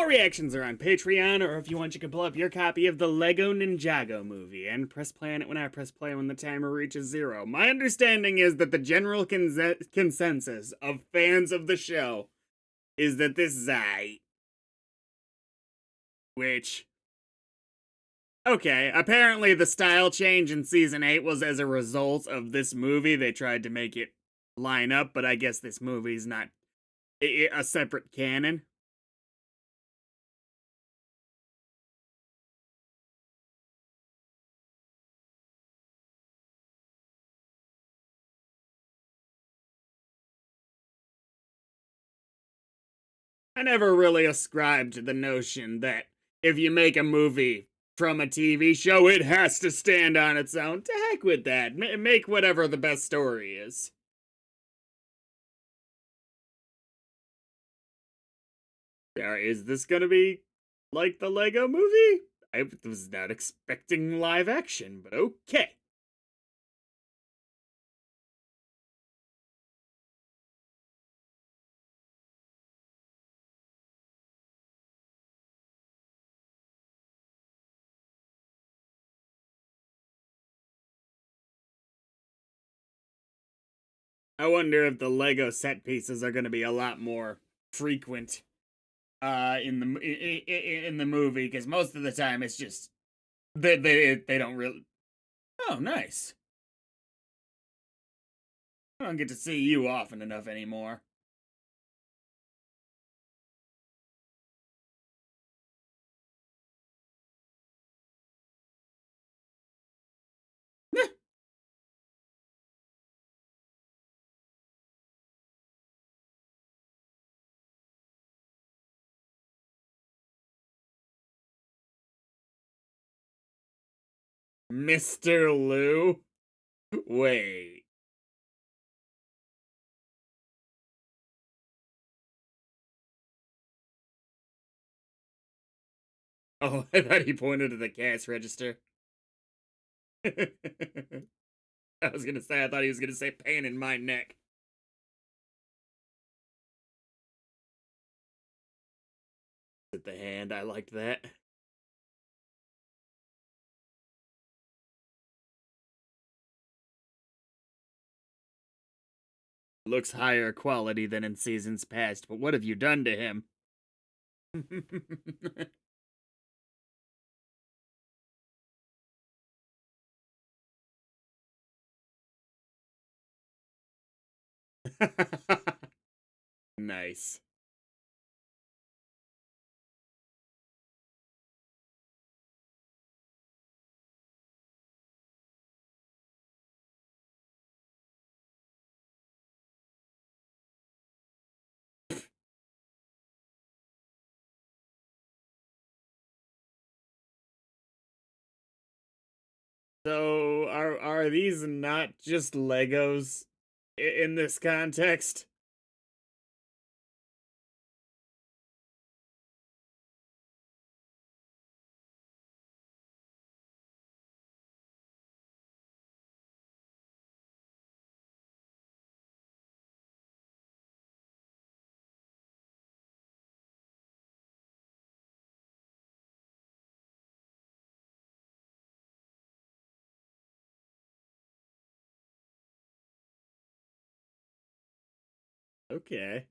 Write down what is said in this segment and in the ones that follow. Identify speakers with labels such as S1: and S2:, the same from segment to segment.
S1: All reactions are on Patreon, or if you want, you can pull up your copy of the Lego Ninjago movie and press play on it when I press play when the timer reaches 0. My understanding is that the general consensus of fans of the show is that this is aight. Which, okay, apparently the style change in Season 8 was as a result of this movie. They tried to make it line up, but I guess this movie's not a separate canon. I never really ascribed to the notion that if you make a movie from a TV show, it has to stand on its own. To heck with that. Make whatever the best story is. Is this gonna be like the Lego movie? I was not expecting live action, but okay. I wonder if the Lego set pieces are gonna be a lot more frequent in the movie, because most of the time it's just they don't really. Oh, nice. I don't get to see you often enough anymore. Mr. Lou? Wait. Oh, I thought he pointed to the cash register. I was gonna say, I thought he was gonna say pain in my neck. At the hand, I liked that. Looks higher quality than in seasons past, but what have you done to him? Nice. So, are these not just Legos in this context? Okay.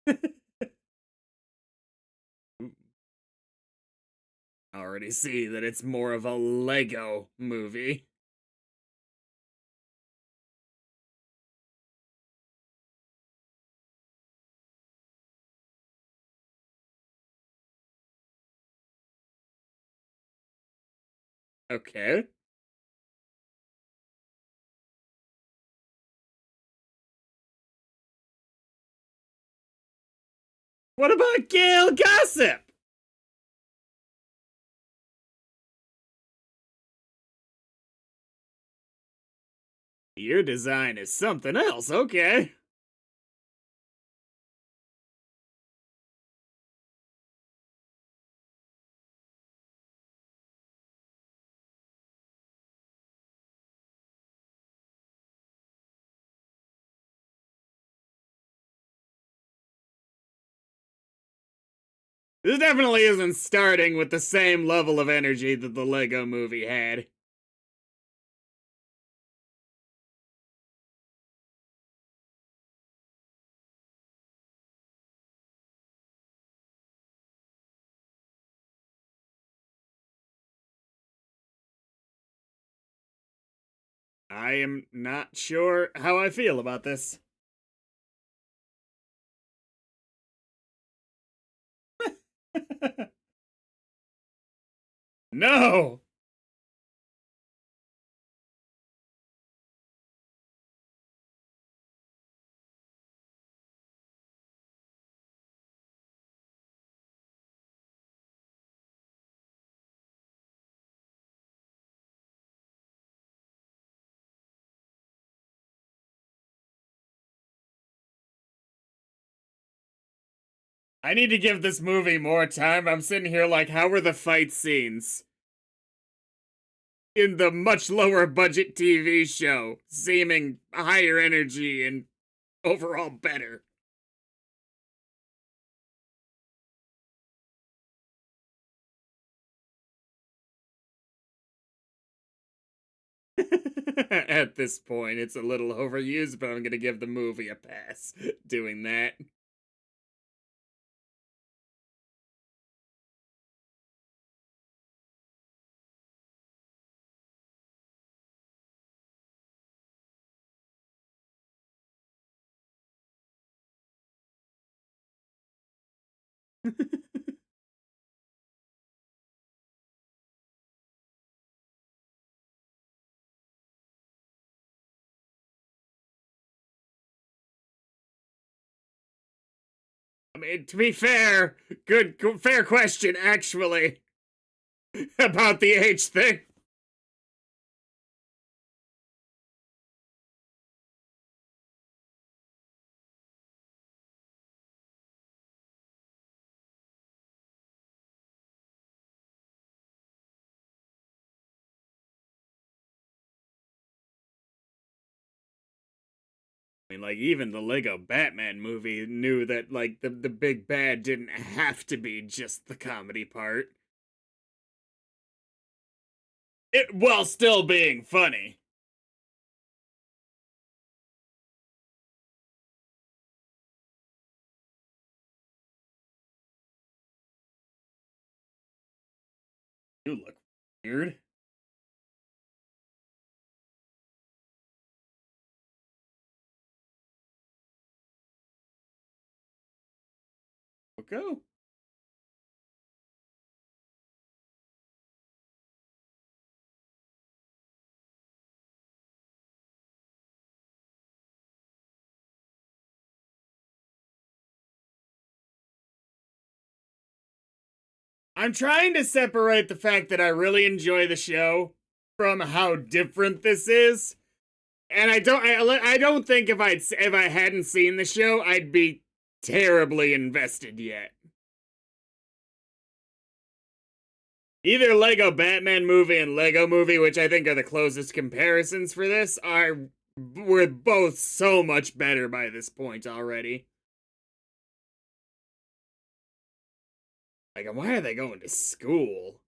S1: I already see that it's more of a Lego movie. Okay. What about Gail Gossip? Your design is something else, okay. This definitely isn't starting with the same level of energy that the Lego movie had. I am not sure how I feel about this. No! I need to give this movie more time. I'm sitting here like, how were the fight scenes in the much lower budget TV show seeming higher energy and overall better? At this point, it's a little overused, but I'm gonna give the movie a pass doing that. I mean, to be fair, fair question, actually, about the age thing. I mean, like, even the Lego Batman movie knew that, like, the big bad didn't have to be just the comedy part. It while still being funny. You look weird. Okay. I'm trying to separate the fact that I really enjoy the show from how different this is. And I don't think if I hadn't seen the show, I'd be terribly invested yet. Either Lego Batman movie and Lego movie, which I think are the closest comparisons for this, are were both so much better by this point already. Like, why are they going to school?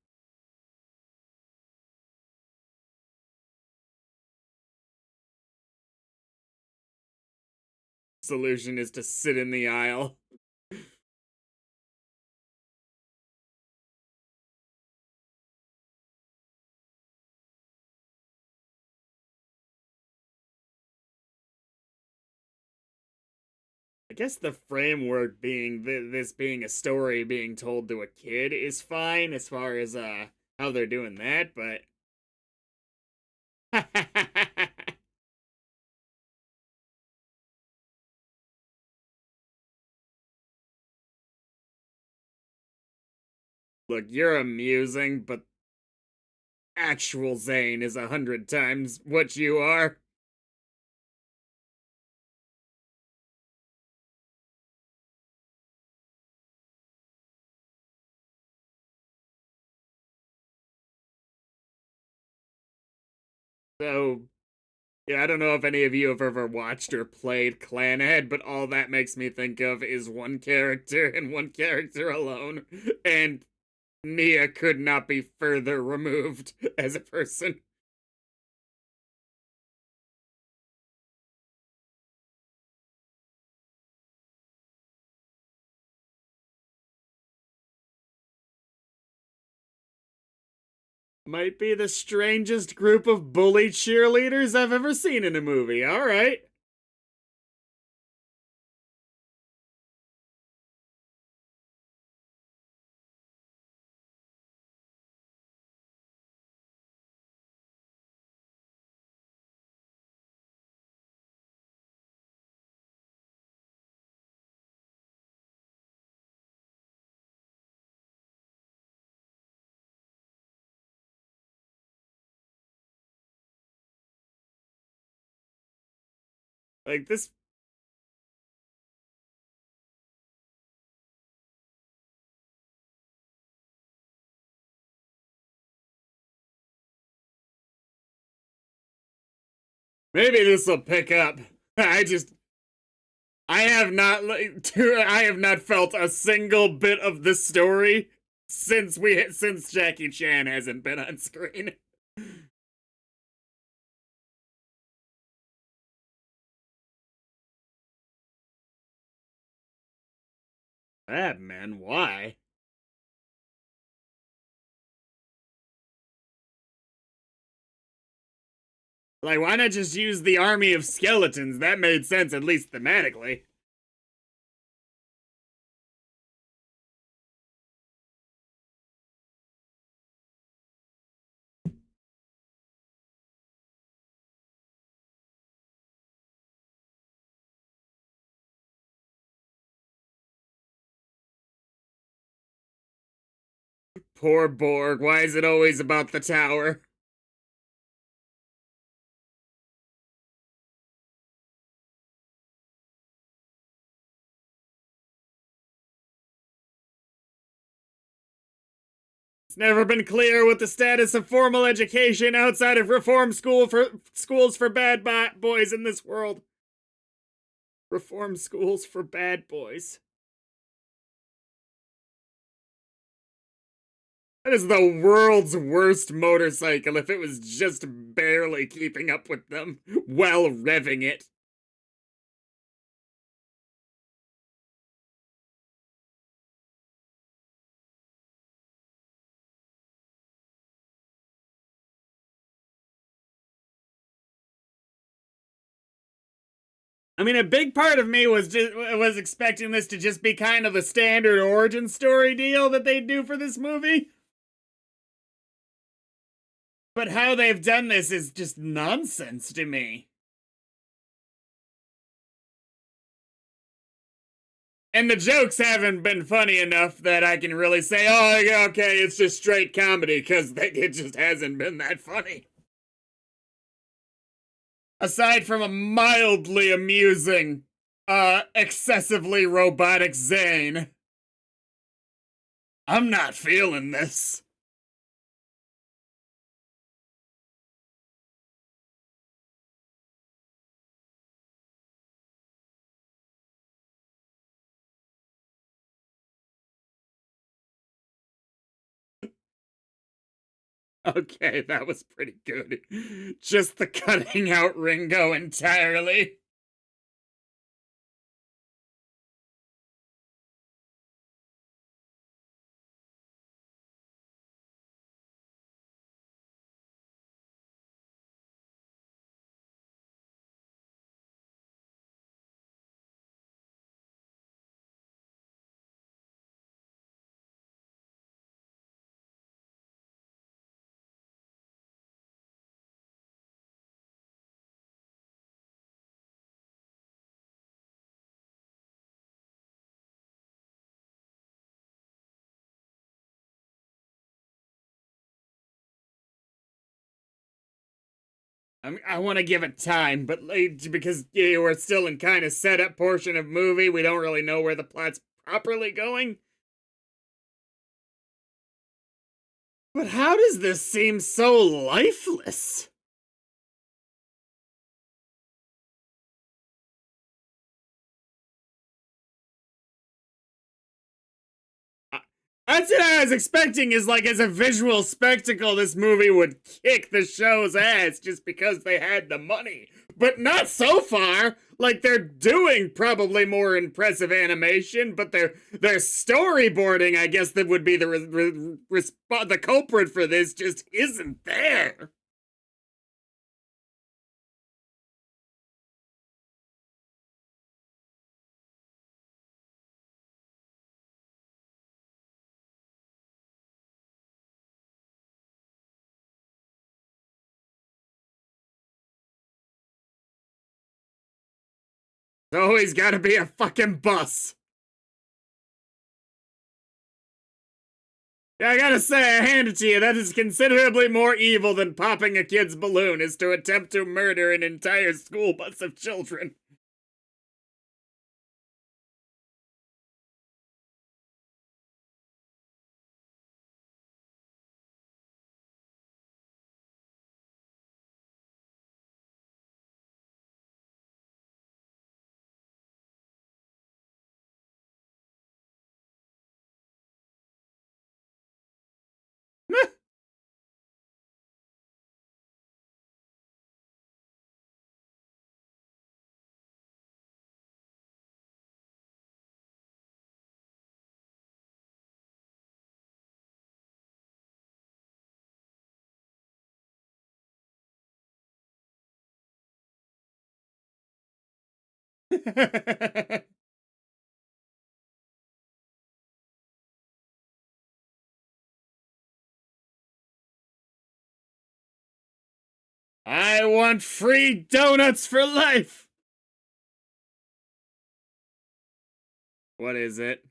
S1: Solution is to sit in the aisle. I guess the framework being this being a story being told to a kid is fine as far as how they're doing that, but look, you're amusing, but actual Zane is 100 times what you are. So Yeah, I don't know if any of you have ever watched or played Clanhead, but all that makes me think of is one character and one character alone. And Nia could not be further removed as a person. Might be the strangest group of bully cheerleaders I've ever seen in a movie. All right. Like this. Maybe this will pick up. I just. I have not. I have not felt a single bit of the story since Jackie Chan hasn't been on screen. Bad man, why? Like, why not just use the army of skeletons? That made sense, at least thematically. Poor Borg, why is it always about the tower? It's never been clear what the status of formal education outside of reform schools for bad boys in this world. Reform schools for bad boys. That is the world's worst motorcycle if it was just barely keeping up with them while revving it. I mean, a big part of me was expecting this to just be kind of a standard origin story deal that they do for this movie. But how they've done this is just nonsense to me. And the jokes haven't been funny enough that I can really say, oh, yeah, okay, it's just straight comedy, because it just hasn't been that funny. Aside from a mildly amusing, excessively robotic Zane. I'm not feeling this. Okay, that was pretty good. Just the cutting out Ringo entirely. I want to give it time, but because we're still in kind of setup portion of movie, we don't really know where the plot's properly going. But how does this seem so lifeless? That's what I was expecting, is like, as a visual spectacle, this movie would kick the show's ass just because they had the money. But not so far. Like, they're doing probably more impressive animation, but their storyboarding, I guess that would be the culprit for this, just isn't there. There's always gotta be a fucking bus. Yeah, I gotta say, I hand it to you, that is considerably more evil than popping a kid's balloon, is to attempt to murder an entire school bus of children. I want free donuts for life! What is it?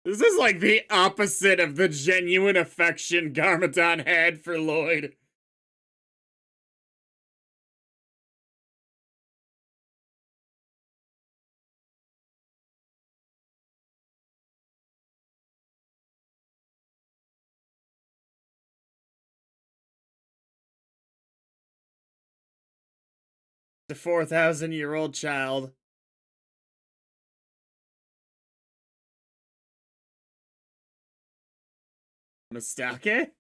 S1: This is like the opposite of the genuine affection Garmadon had for Lloyd. The 4,000-year-old child. Mistake?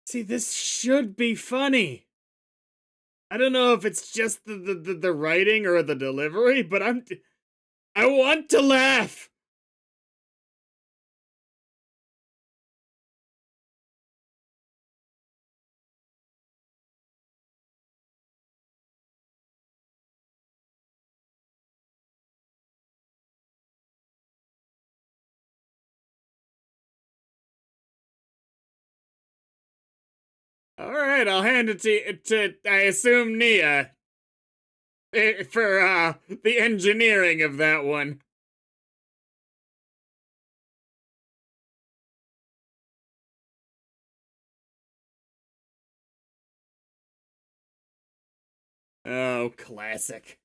S1: See, this should be funny. I don't know if it's just the writing or the delivery, but I want to laugh. All right, I'll hand it to I assume Nia for the engineering of that one. Oh, classic.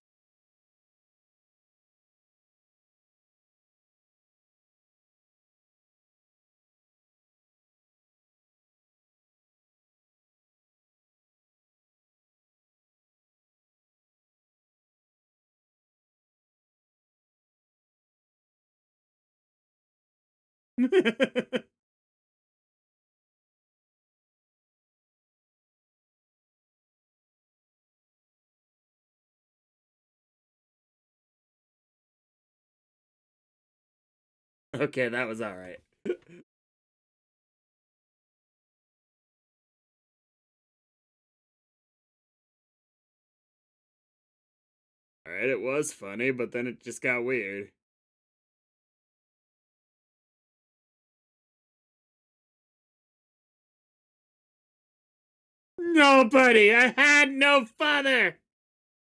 S1: Okay, that was all right. All right, it was funny, but then it just got weird. Nobody! I had no father!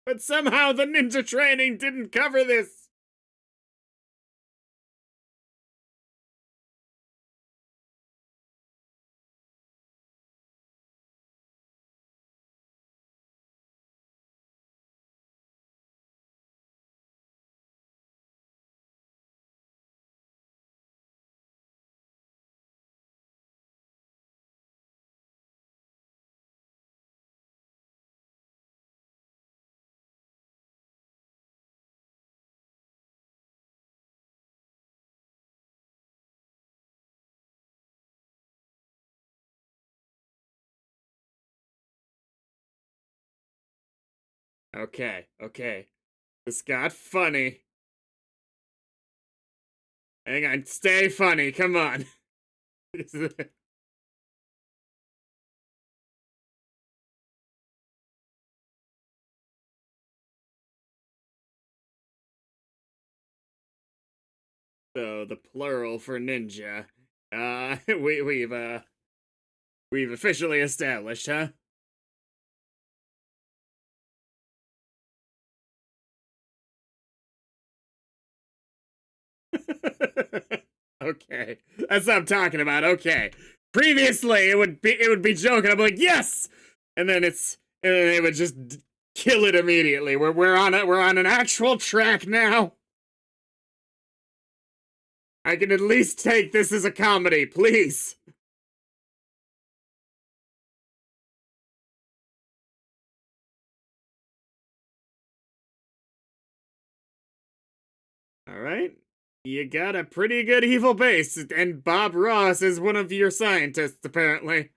S1: But somehow the ninja training didn't cover this! Okay, okay. This got funny. Hang on, stay funny, come on. So the plural for ninja. We've officially established, huh? Okay. That's what I'm talking about. Okay. Previously it would be joking. I'm like, yes! And then it would just kill it immediately. We're on an actual track now. I can at least take this as a comedy, please. All right. You got a pretty good evil base, and Bob Ross is one of your scientists, apparently.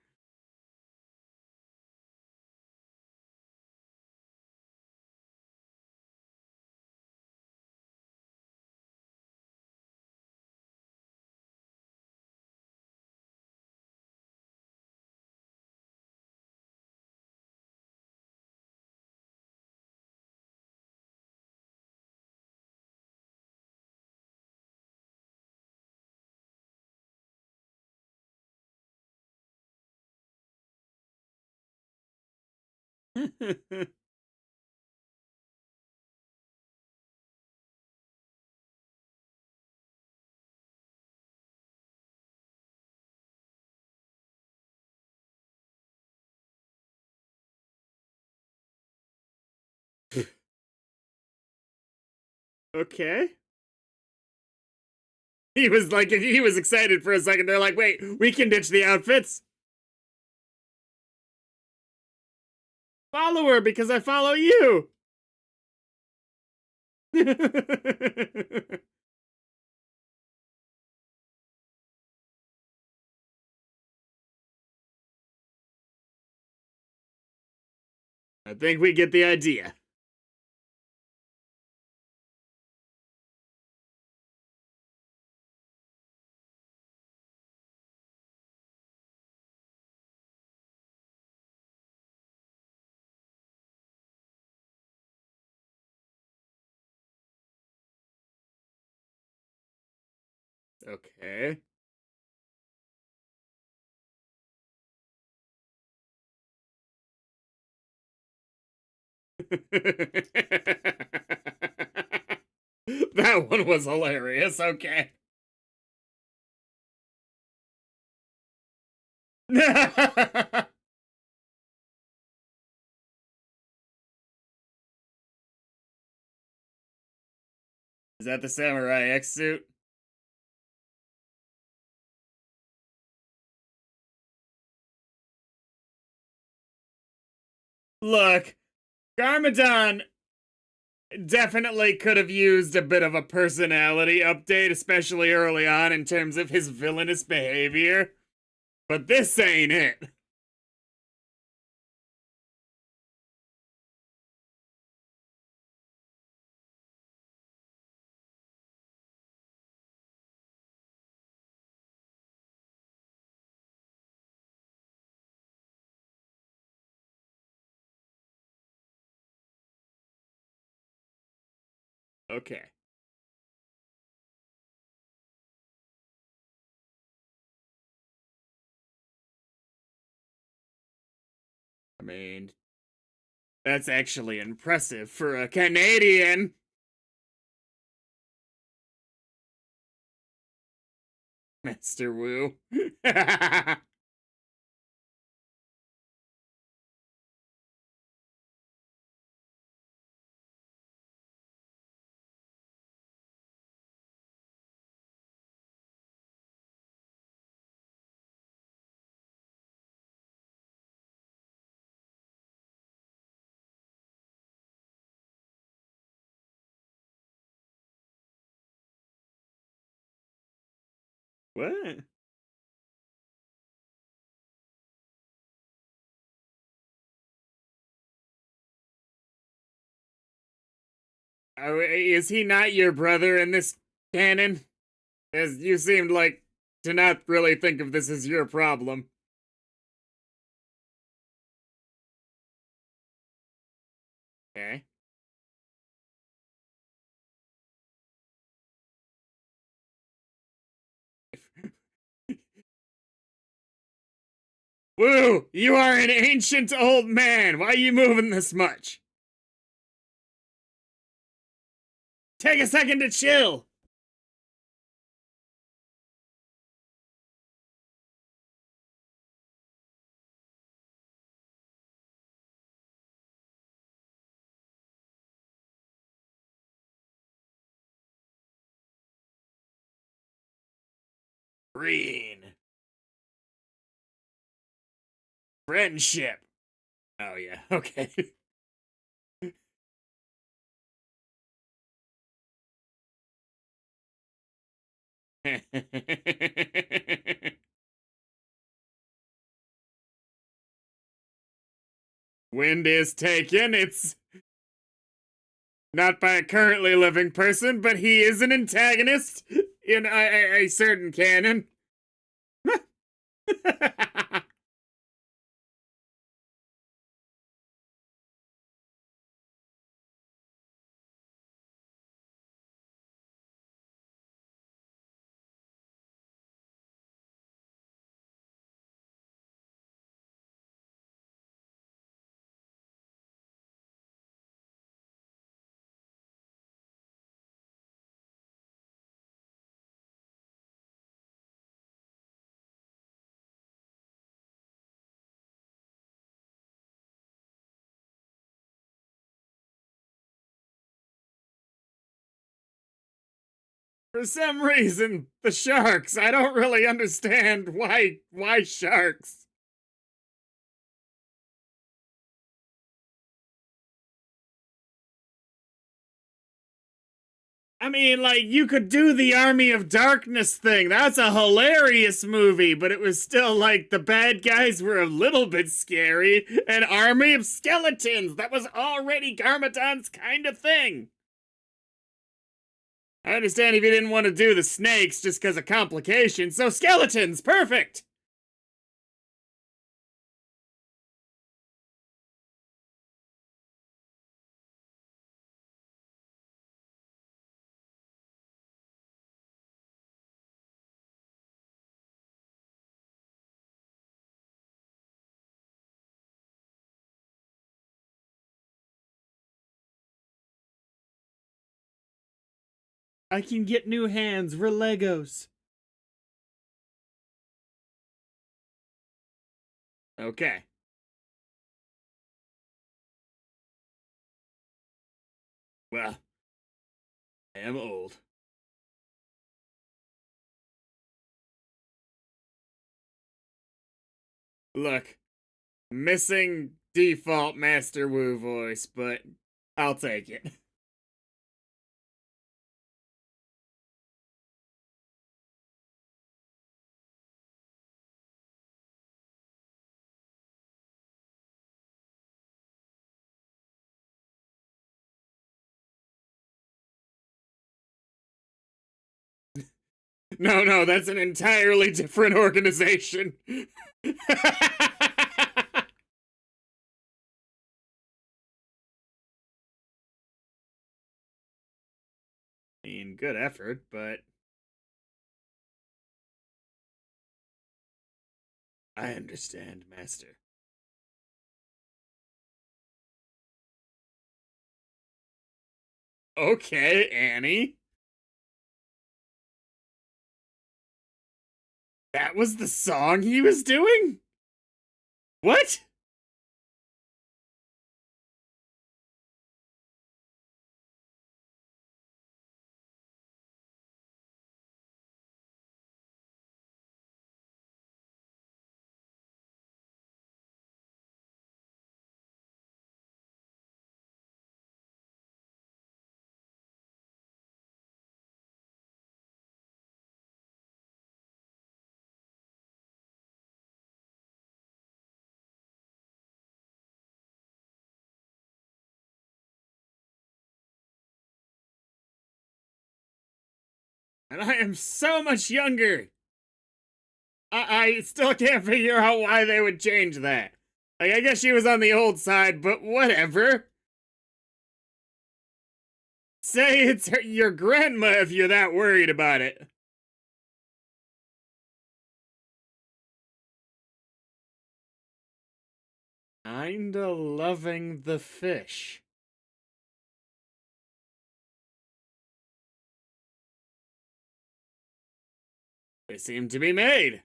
S1: Okay. He was excited for a second. They're like, wait, we can ditch the outfits. Follow her because I follow you. I think we get the idea. Okay. That one was hilarious. Okay. Is that the Samurai X suit? Look, Garmadon definitely could have used a bit of a personality update, especially early on in terms of his villainous behavior. But this ain't it. Okay. I mean, that's actually impressive for a Canadian. Master Wu. What? Is he not your brother in this canon? As you seemed like to not really think of this as your problem. Okay. Woo! You are an ancient old man! Why are you moving this much? Take a second to chill! Green. Friendship. Oh, yeah, okay. Wind is taken. It's not by a currently living person, but he is an antagonist in a certain canon. For some reason, the sharks. I don't really understand why sharks. I mean, like, you could do the Army of Darkness thing. That's a hilarious movie, but it was still like the bad guys were a little bit scary. An army of skeletons. That was already Garmadon's kind of thing. I understand if you didn't want to do the snakes just because of complications, so skeletons, perfect! I can get new hands, we're Legos. Okay. Well, I am old. Look, missing default Master Wu voice, but I'll take it. No, no, that's an entirely different organization. I mean, good effort, but I understand, Master. Okay, Annie. That was the song he was doing? What? And I am so much younger. I still can't figure out why they would change that. Like, I guess she was on the old side, but whatever. Say it's your grandma if you're that worried about it. Kinda loving the fish. They seem to be made.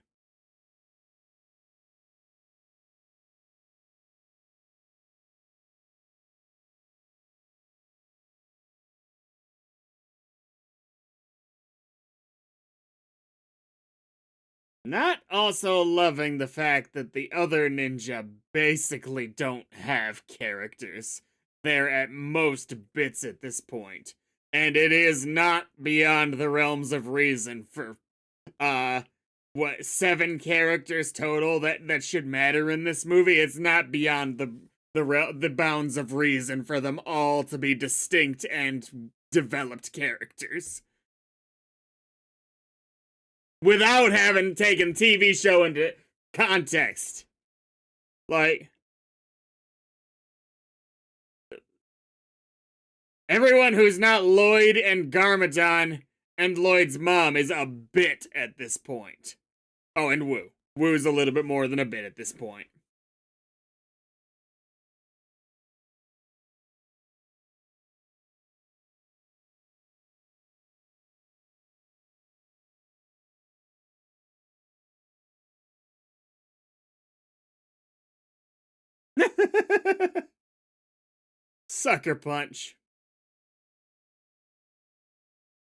S1: Not also loving the fact that the other ninja basically don't have characters. They're at most bits at this point. And it is not beyond the realms of reason for, what, 7 characters total that should matter in this movie? It's not beyond the bounds of reason for them all to be distinct and developed characters. Without having taken TV show into context. Like, everyone who's not Lloyd and Garmadon and Lloyd's mom is a bit at this point. Oh, and Wu. Wu's a little bit more than a bit at this point. Sucker punch.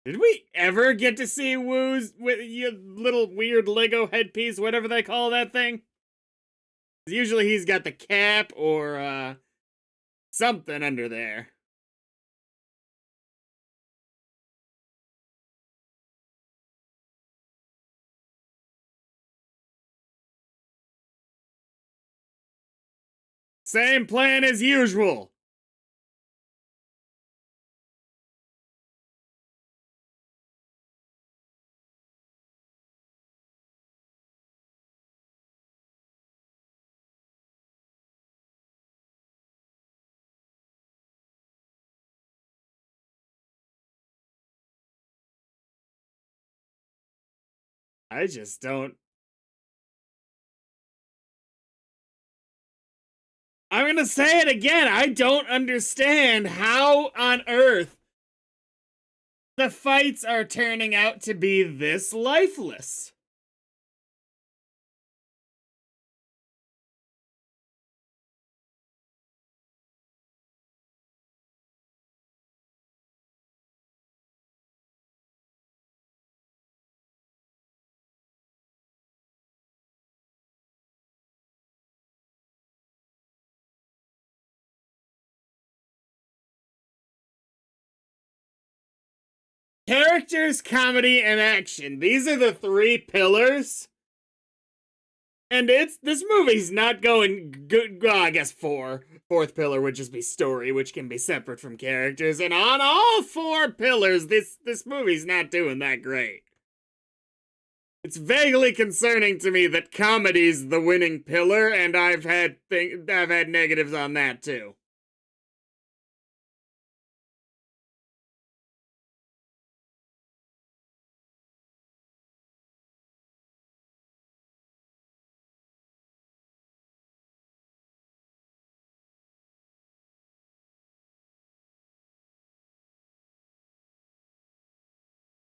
S1: Did we ever get to see Wu's with your little weird Lego headpiece, whatever they call that thing? Usually he's got the cap or something under there. Same plan as usual. I just don't. I'm gonna say it again. I don't understand how on earth the fights are turning out to be this lifeless. Characters, comedy, and action. These are the 3 pillars. And this movie's not going good. Well, I guess 4. Fourth pillar would just be story, which can be separate from characters. And on all 4 pillars, this movie's not doing that great. It's vaguely concerning to me that comedy's the winning pillar, and I've had negatives on that too.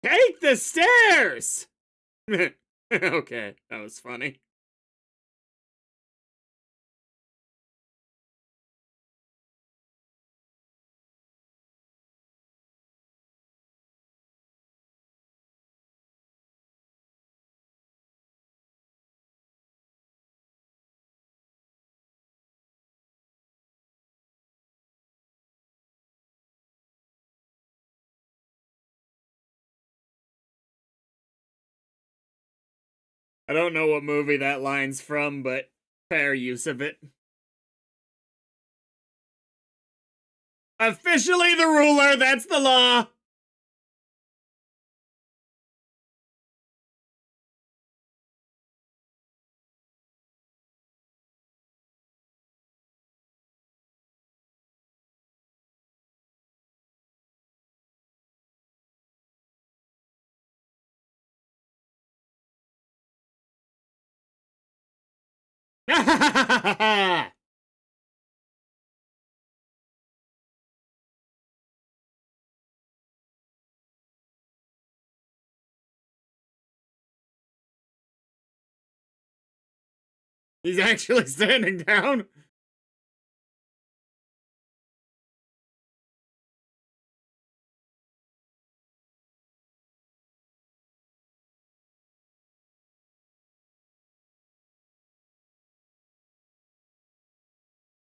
S1: Take the stairs! Okay, that was funny. I don't know what movie that line's from, but fair use of it. Officially the ruler, that's the law! He's actually standing down.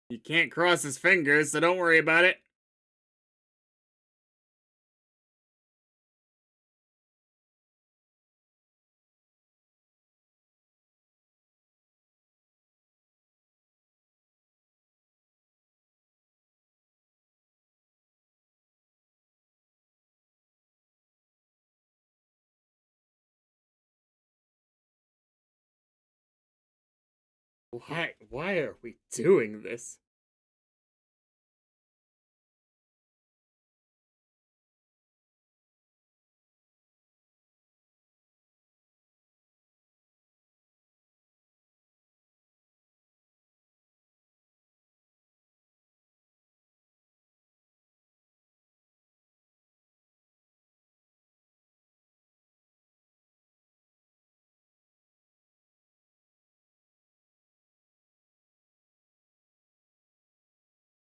S1: You can't cross his fingers, so don't worry about it. Why are we doing this?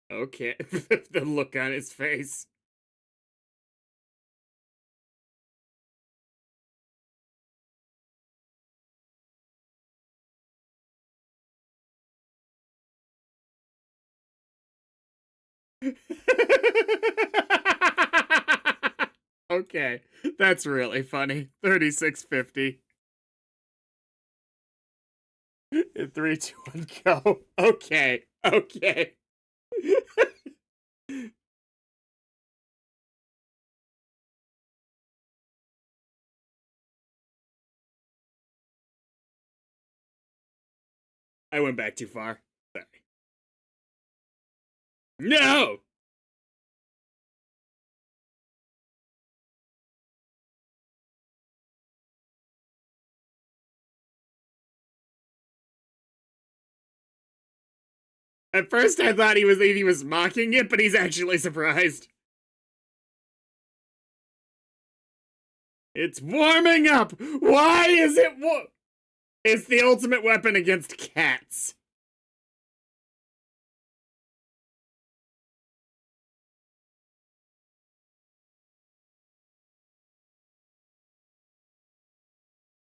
S1: Okay, the look on his face. Okay, that's really funny. 3650. 3, 2, 1, go. Okay, okay. I went back too far. Sorry. No! At first I thought he was mocking it, but he's actually surprised. It's warming up! Why is it It's the ultimate weapon against cats.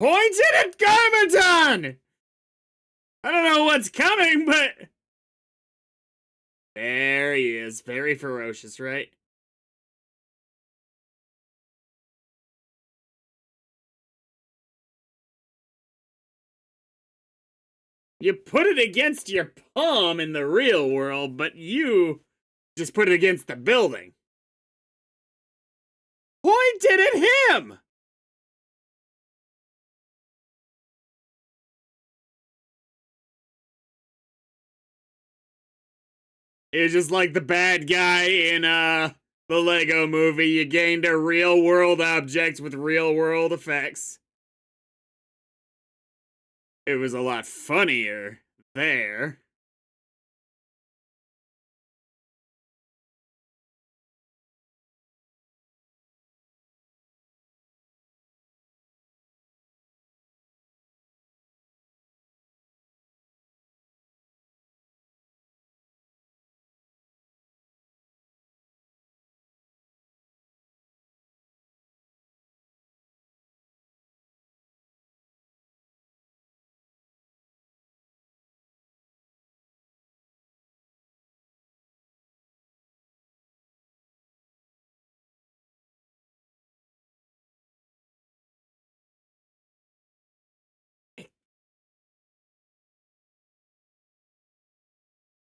S1: Pointed at Garmadon! I don't know what's coming, but... There he is. Very ferocious, right? You put it against your palm in the real world, but you just put it against the building. Pointed at him! It's just like the bad guy in the Lego movie. You gained a real world object with real world effects. It was a lot funnier there.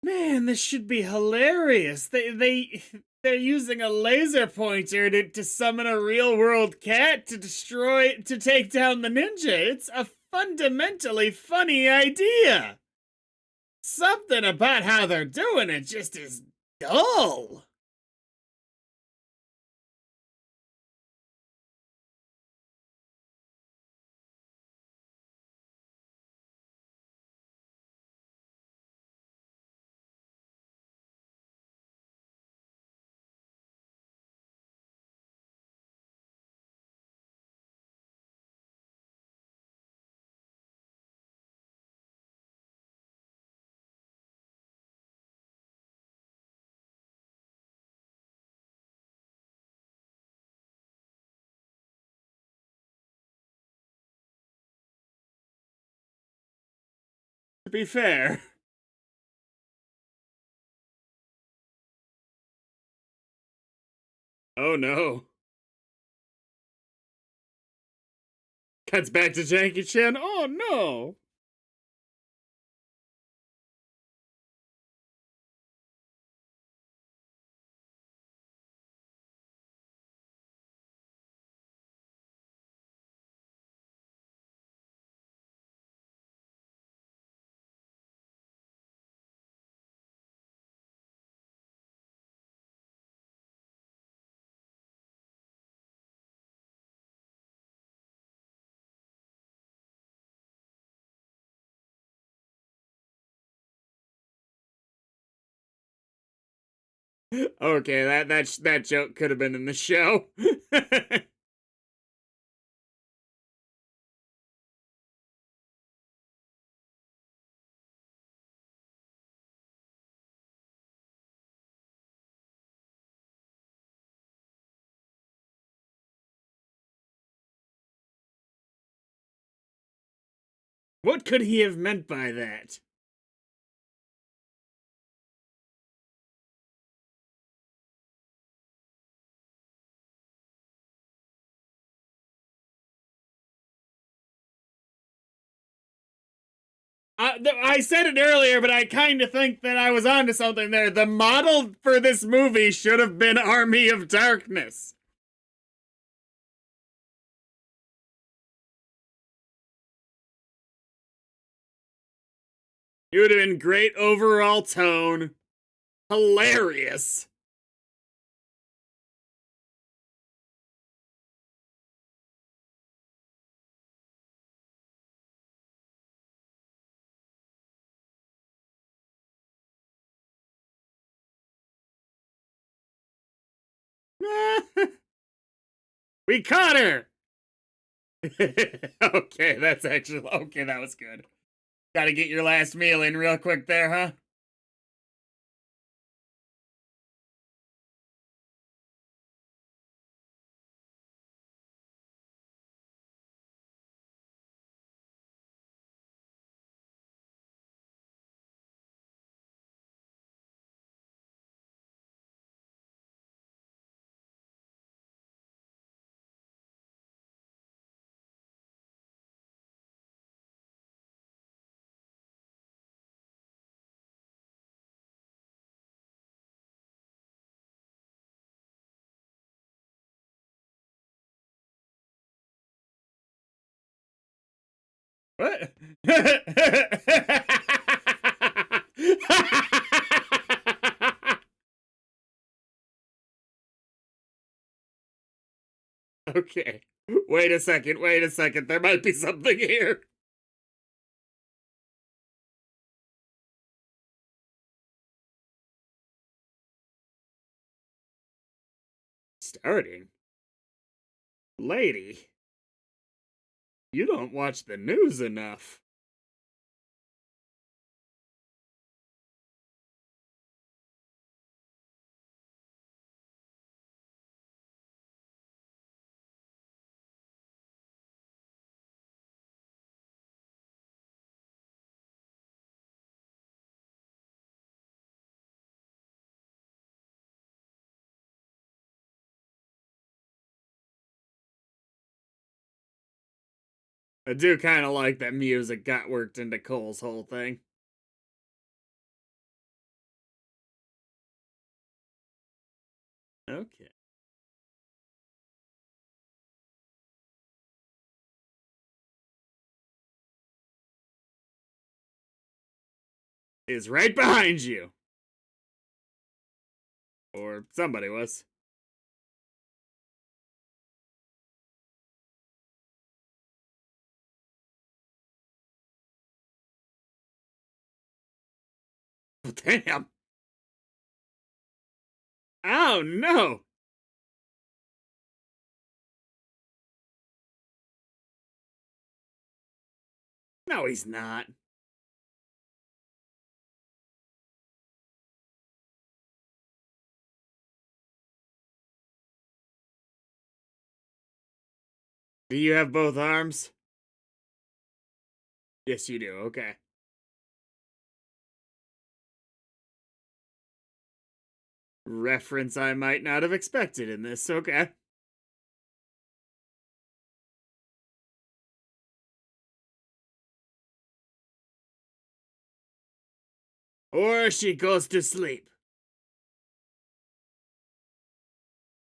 S1: Man, this should be hilarious. They're using a laser pointer to summon a real world cat to take down the ninja. It's a fundamentally funny idea. Something about how they're doing it just is dull. To be fair. Oh no. Cuts back to Jackie Chan. Oh no. Okay, that joke could have been in the show. What could he have meant by that? I said it earlier, but I kind of think that I was onto something there. The model for this movie should have been Army of Darkness. It would have been great overall tone. Hilarious. We caught her. Okay, that's actually okay. That was good. Got to get your last meal in real quick there, huh? What? Okay. Wait a second. Wait a second. There might be something here. Starting? Lady, you don't watch the news enough. I do kind of like that music got worked into Cole's whole thing. Okay. Is right behind you. Or somebody was. Damn. Oh no. No, he's not. Do you have both arms? Yes, you do. Okay. Reference I might not have expected in this, okay. Or she goes to sleep.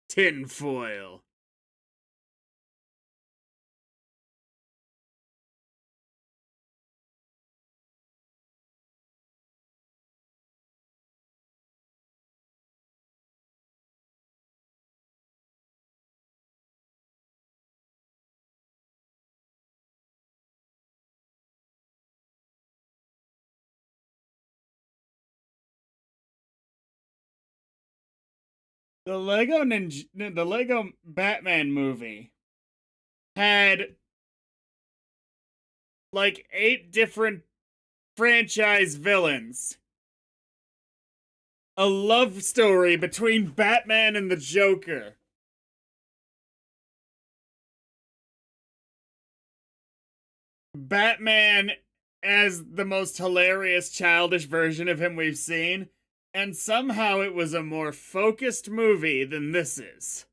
S1: Tinfoil. The Lego Batman movie had like 8 different franchise villains. A love story between Batman and the Joker. Batman as the most hilarious childish version of him we've seen, and somehow it was a more focused movie than this is.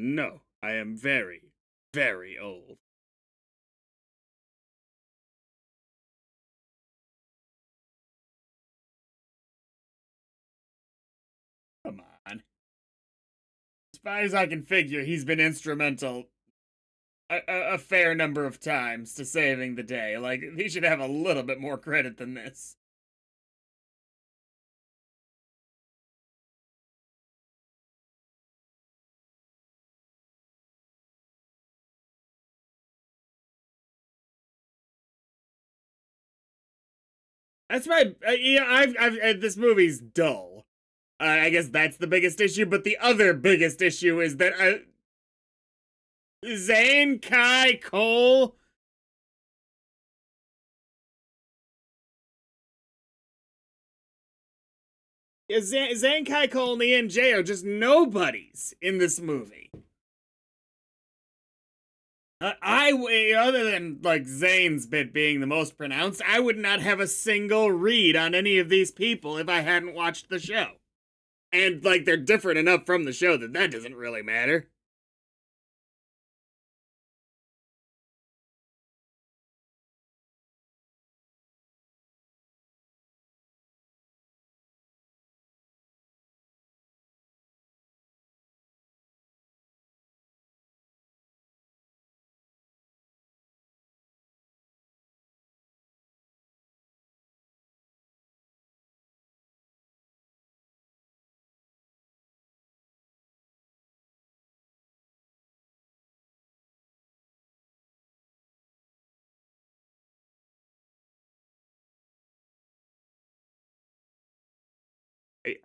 S1: No, I am very, very old. Come on. As far as I can figure, he's been instrumental a fair number of times to saving the day. Like, he should have a little bit more credit than this. That's my yeah. This movie's dull. I guess that's the biggest issue. But the other biggest issue is that Zane Kai Cole. Zane Kai Cole and the NJ are just nobodies in this movie. Other than like Zane's bit being the most pronounced, I would not have a single read on any of these people if I hadn't watched the show. And like they're different enough from the show that that doesn't really matter.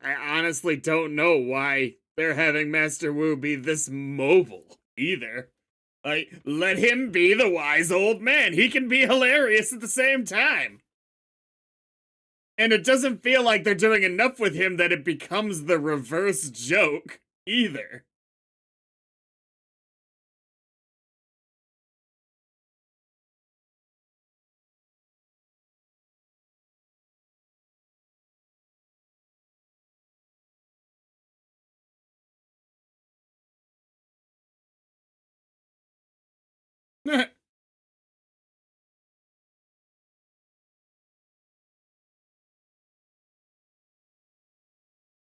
S1: I honestly don't know why they're having Master Wu be this mobile either. Like, let him be the wise old man. He can be hilarious at the same time. And it doesn't feel like they're doing enough with him that it becomes the reverse joke either.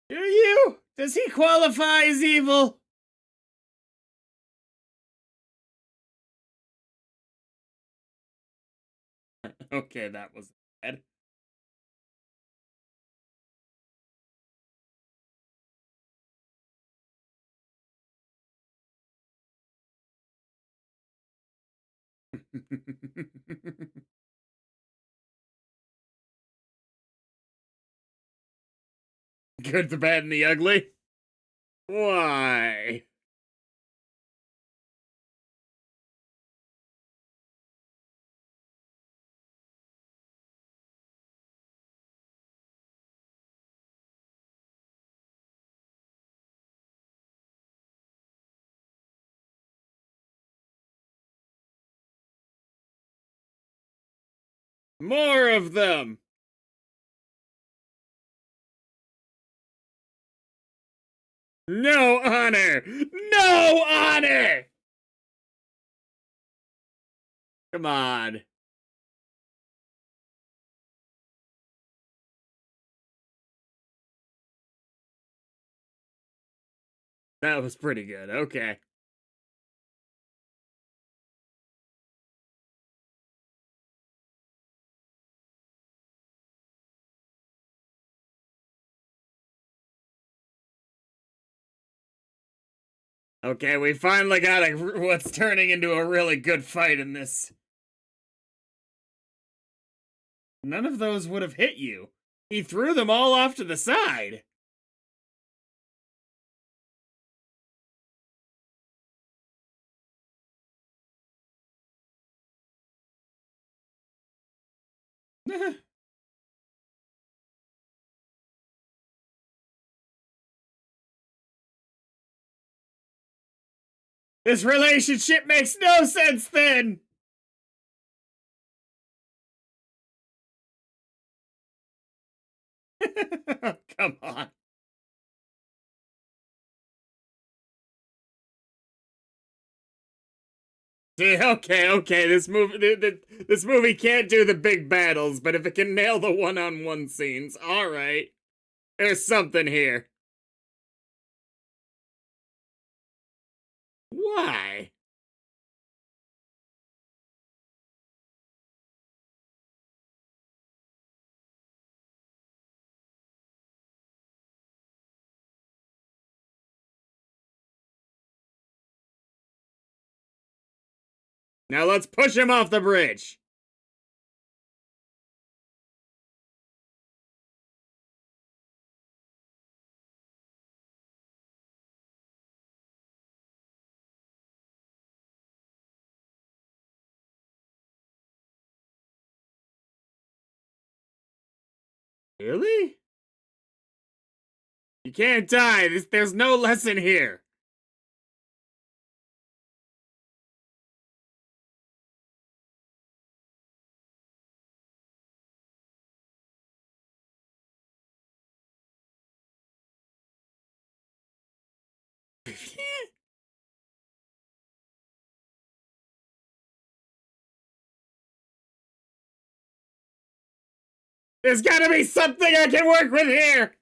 S1: Do you? Does he qualify as evil? Okay, that was bad. Good, the bad, and the ugly. Why? More of them! No honor! No honor! Come on. That was pretty good. Okay. Okay, we finally got what's turning into a really good fight in this. None of those would have hit you. He threw them all off to the side. This relationship makes no sense then! Come on. Okay. This movie can't do the big battles, but if it can nail the one-on-one scenes, all right. There's something here. Why? Now let's push him off the bridge. Really? You can't die. There's no lesson here. There's gotta be something I can work with here.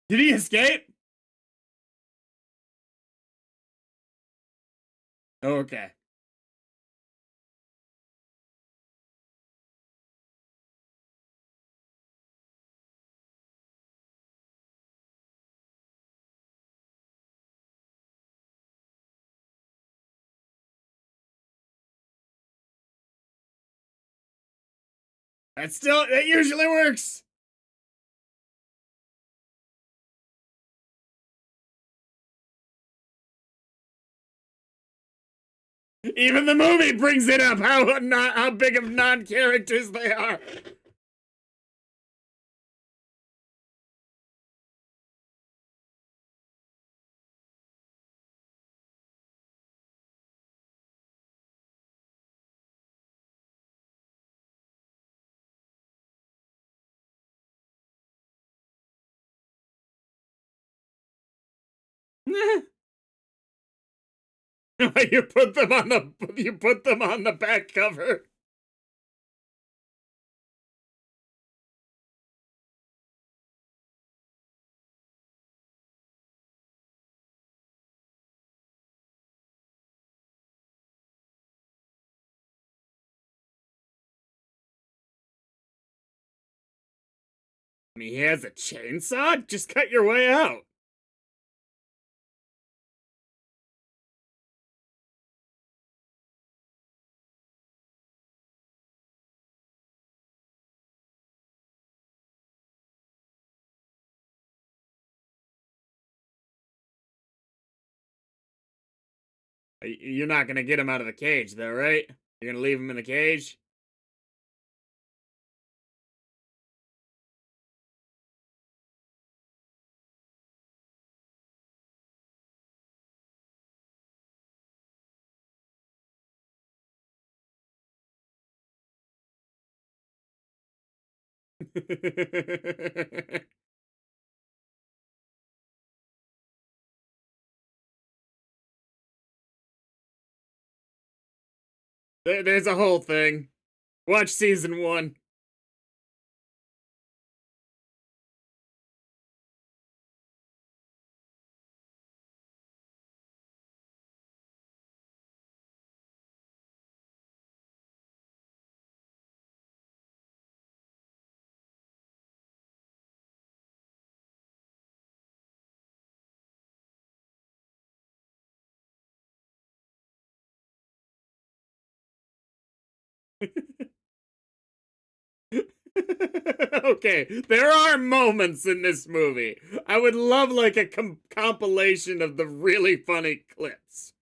S1: Did he escape? Okay. That usually works. Even the movie brings it up how big of non-characters they are. You put them on the back cover. I mean, he has a chainsaw? Just cut your way out. You're not gonna get him out of the cage, though, right? You're gonna leave him in the cage? There's a whole thing. Watch season 1. Okay, there are moments in this movie. I would love like a compilation of the really funny clips.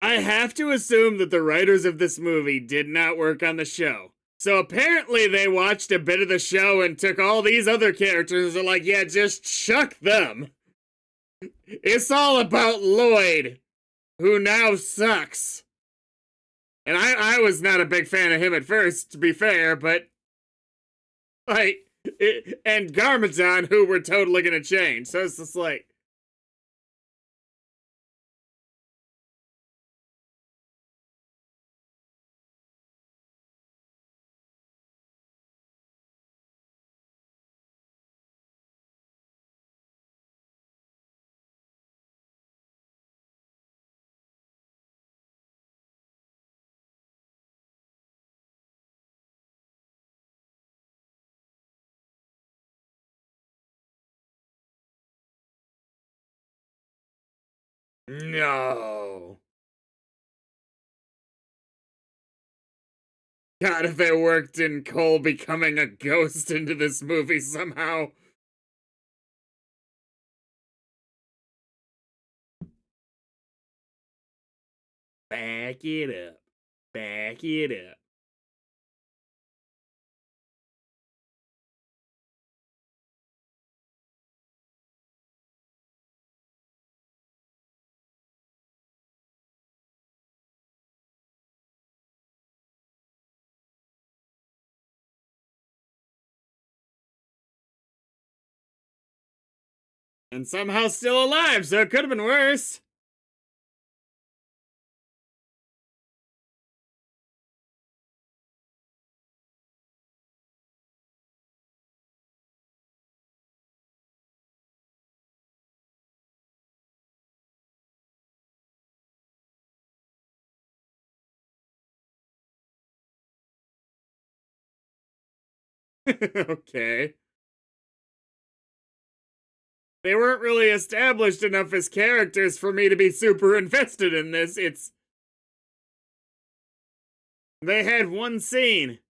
S1: I have to assume that the writers of this movie did not work on the show. So apparently they watched a bit of the show and took all these other characters and are like, yeah, just chuck them. It's all about Lloyd, who now sucks. And I was not a big fan of him at first, to be fair, but like, and Garmadon, who we're totally gonna change. So it's just like, no. God, if it worked in Cole becoming a ghost into this movie somehow. Back it up. Back it up. And somehow still alive, so it could have been worse. Okay. They weren't really established enough as characters for me to be super invested in this. They had one scene.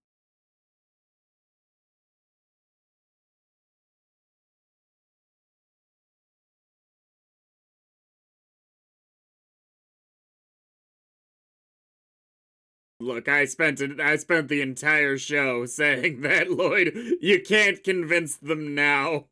S1: Look, I spent the entire show saying that, Lloyd, you can't convince them now.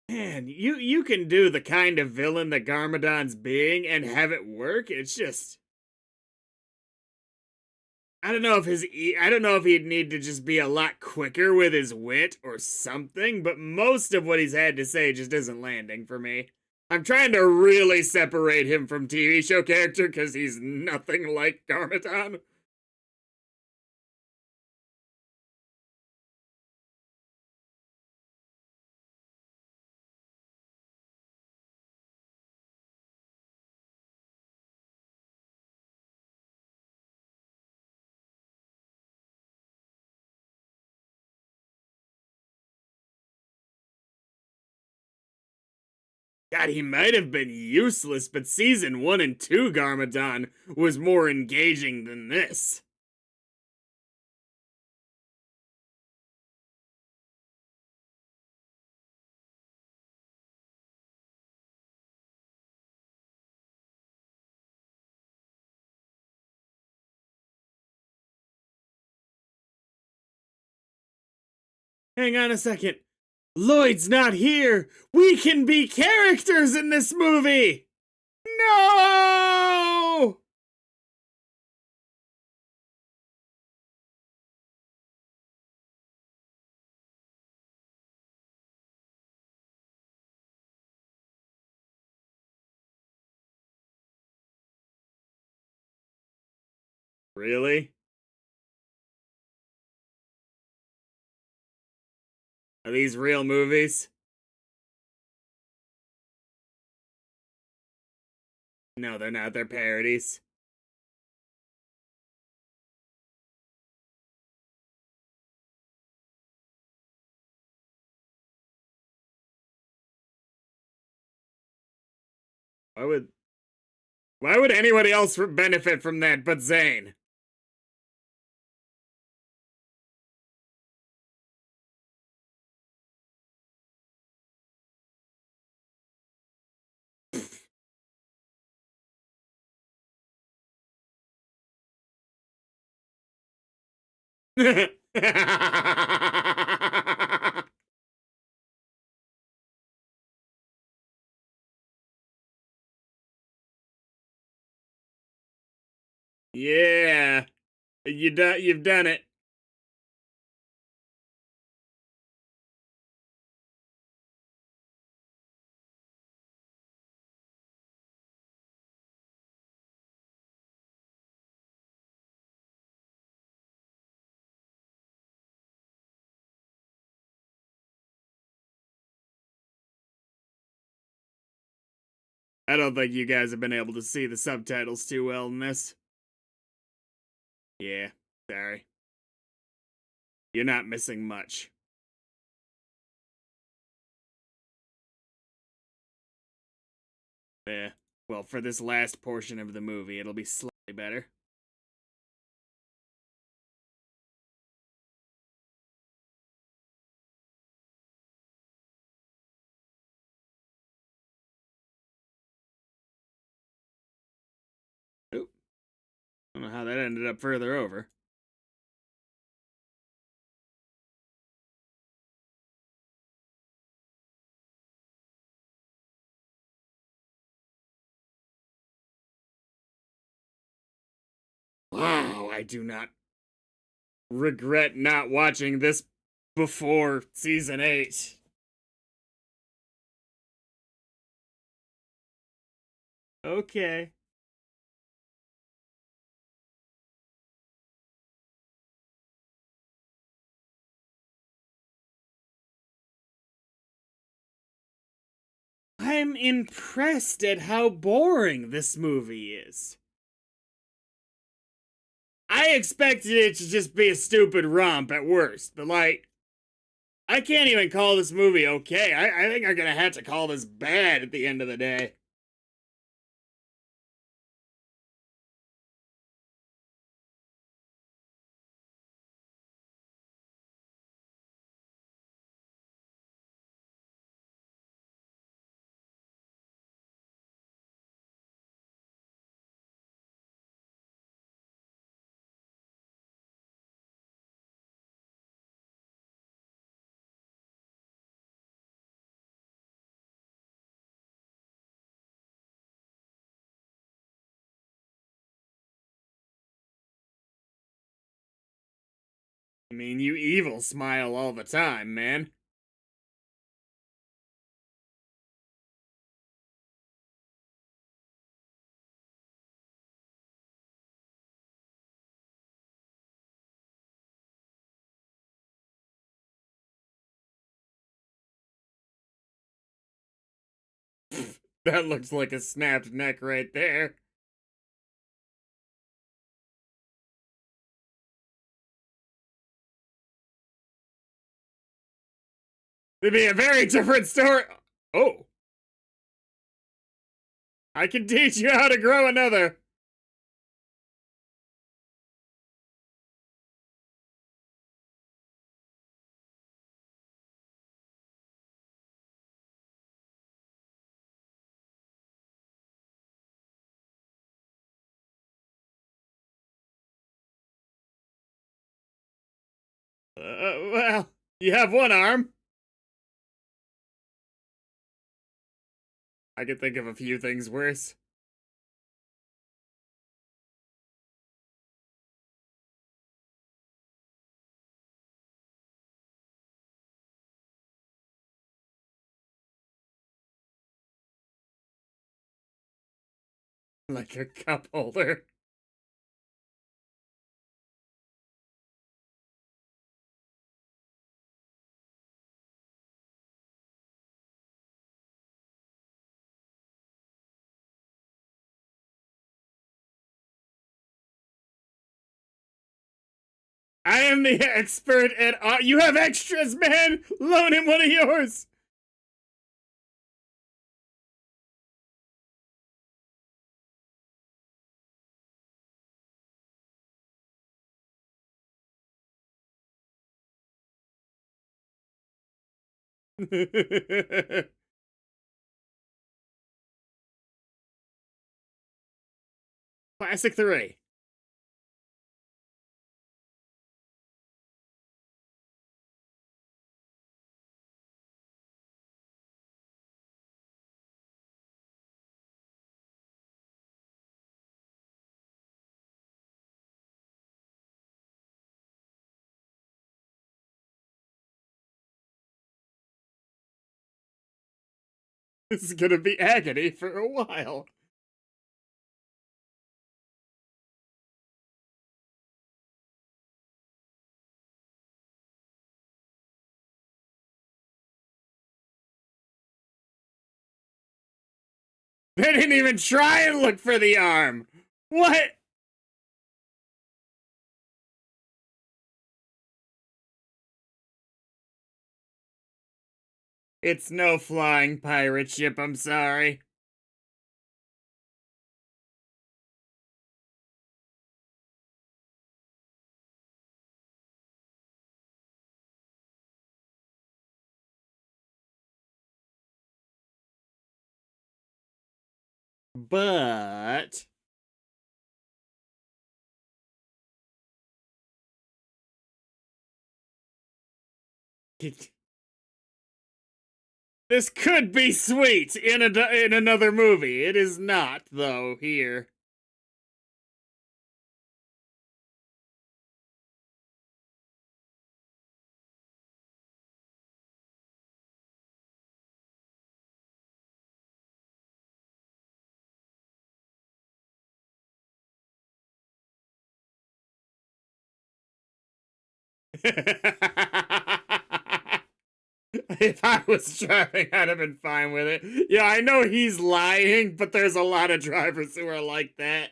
S1: Man, you can do the kind of villain that Garmadon's being and have it work. It's just I don't know if I don't know if he'd need to just be a lot quicker with his wit or something, but most of what he's had to say just isn't landing for me. I'm trying to really separate him from TV show character because he's nothing like Garmadon. God, he might have been useless, but season 1 and 2 Garmadon was more engaging than this. Hang on a second. Lloyd's not here. We can be characters in this movie. No! Really? Are these real movies? No, they're not. They're parodies. Why would anybody else benefit from that but Zane? Yeah, you've done it. I don't think you guys have been able to see the subtitles too well in this. Yeah, sorry. You're not missing much. Yeah. Well, for this last portion of the movie, it'll be slightly better. Oop. I don't know how that ended up further over. Wow, I do not regret not watching this before season 8. Okay. I'm impressed at how boring this movie is. I expected it to just be a stupid romp at worst, but like, I can't even call this movie okay. I think I'm gonna have to call this bad at the end of the day. I mean, you evil smile all the time, man. That looks like a snapped neck right there. It'd be a very different story. Oh, I can teach you how to grow another. Well, you have one arm. I could think of a few things worse. Like a cup holder. I am the expert at. You have extras, man! Loan him one of yours! Classic 3. This is gonna be agony for a while. They didn't even try and look for the arm! What? It's no flying pirate ship, I'm sorry. But. This could be sweet in another movie. It is not, though, here. If I was driving, I'd have been fine with it. Yeah, I know he's lying, but there's a lot of drivers who are like that.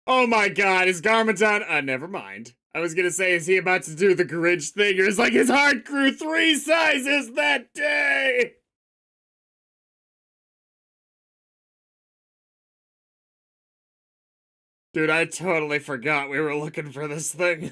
S1: Oh my god, is Garmadon? Never mind. I was gonna say, is he about to do the Grinch thing, or is like his heart grew 3 sizes that day? Dude, I totally forgot we were looking for this thing.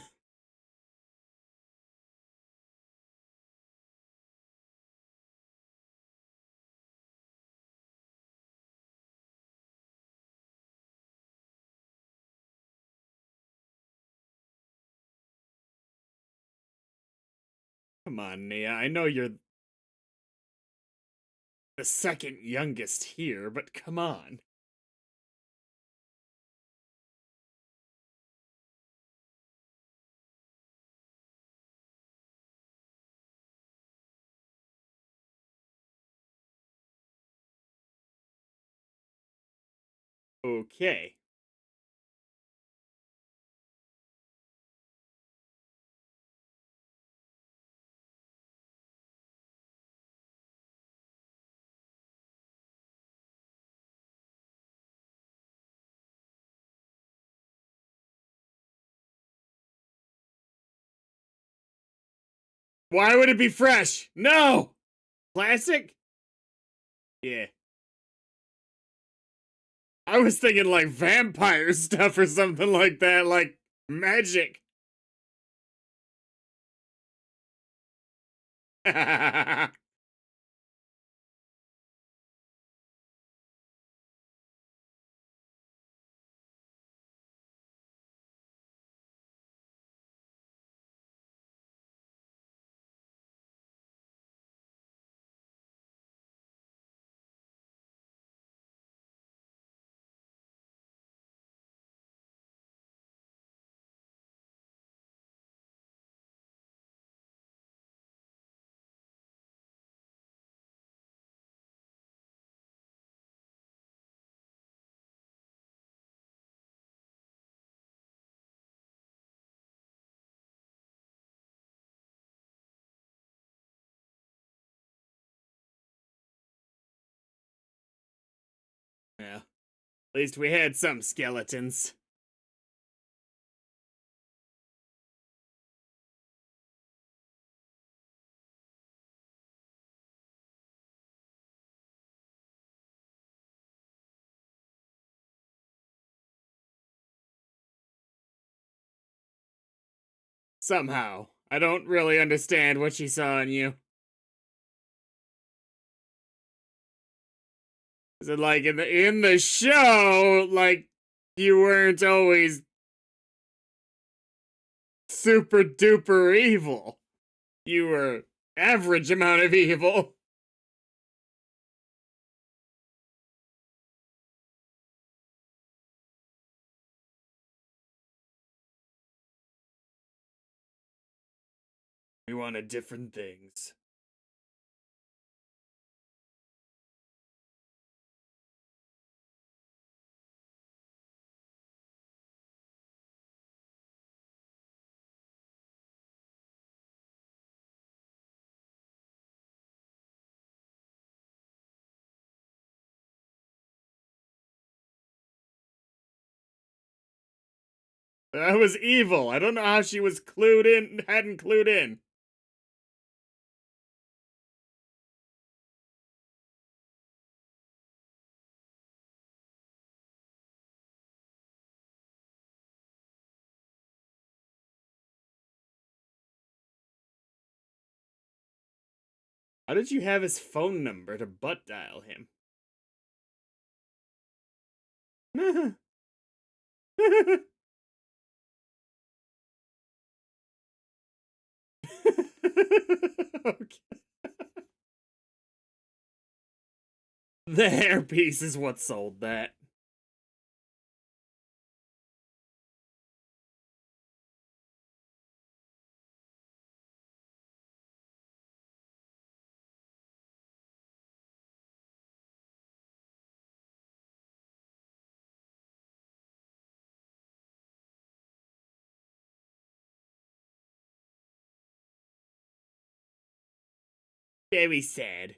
S1: Come on, Nia. I know you're the second youngest here, but come on. Okay. Why would it be fresh? No! Classic? Yeah. I was thinking like vampire stuff or something like that, like magic. Yeah. At least we had some skeletons. Somehow. I don't really understand what she saw in you. Is it like in the show, like you weren't always super duper evil. You were average amount of evil. We wanted different things. That was evil. I don't know how she was clued in, hadn't clued in. How did you have his phone number to butt dial him? Okay. The hairpiece is what sold that. Very sad.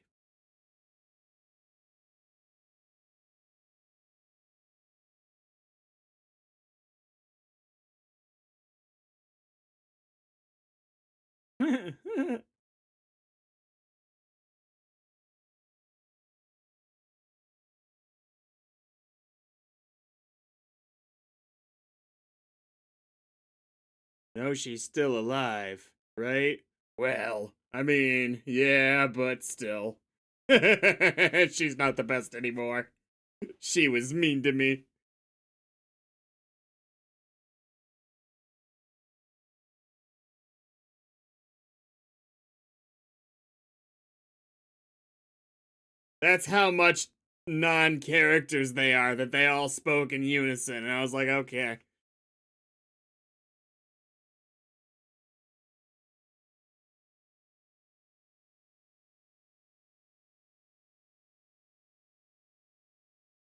S1: No, she's still alive, right? Well, I mean, yeah, but still. She's not the best anymore. She was mean to me. That's how much non-characters they are, that they all spoke in unison. And I was like, okay.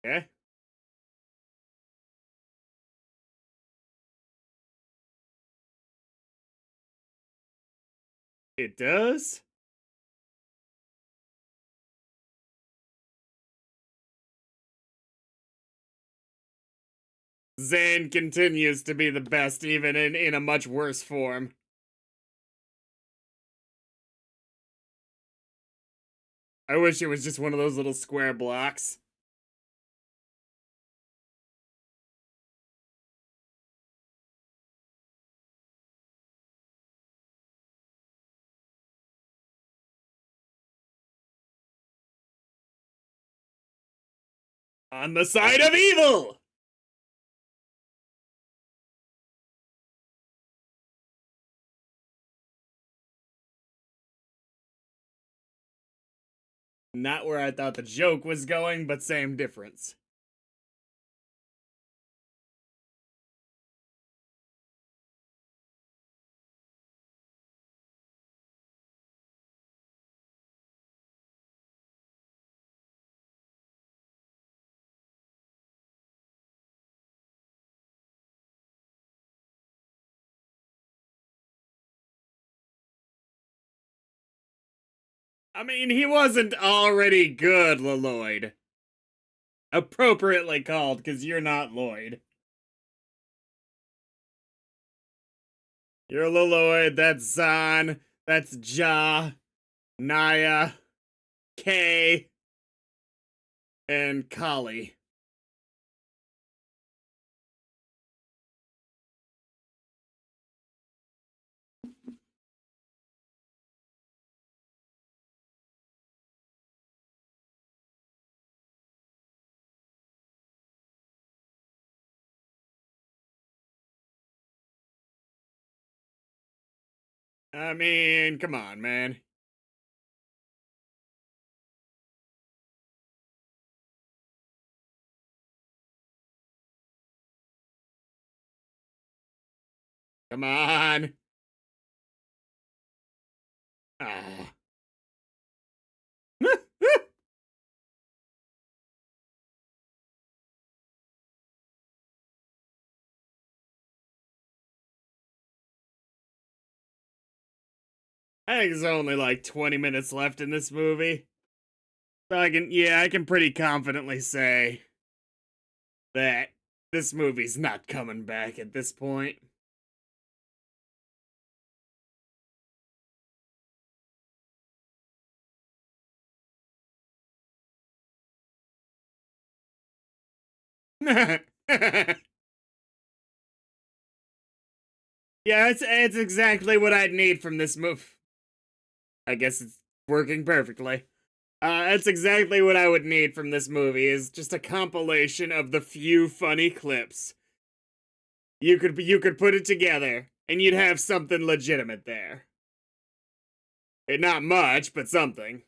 S1: Okay. It does? Zane continues to be the best, even in a much worse form. I wish it was just one of those little square blocks. On the side of evil! Not where I thought the joke was going, but same difference. I mean, he wasn't already good, Lloyd. Appropriately called, because you're not Lloyd. You're Lloyd, that's Zahn, that's Ja, Naya, Kay, and Kali. I mean, come on, man. Come on. Ah. I think there's only like 20 minutes left in this movie. So I can pretty confidently say that this movie's not coming back at this point. Yeah, it's exactly what I'd need from this movie. I guess it's working perfectly. That's exactly what I would need from this movie, is just a compilation of the few funny clips. You could put it together, and you'd have something legitimate there. And not much, but something.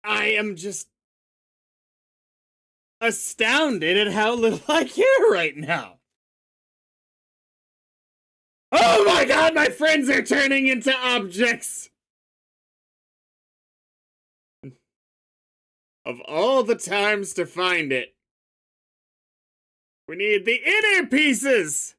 S1: I am just astounded at how little I care right now. Oh my god, my friends are turning into objects! Of all the times to find it, we need the inner pieces!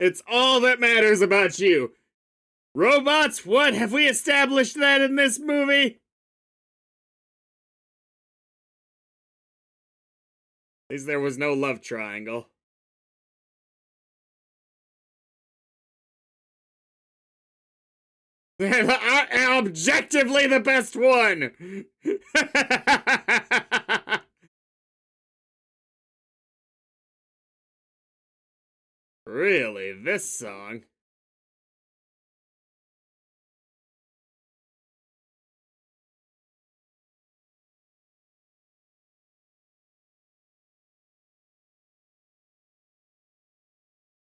S1: It's all that matters about you. Robots, what? Have we established that in this movie? At least there was no love triangle. Objectively the best one! Really, this song?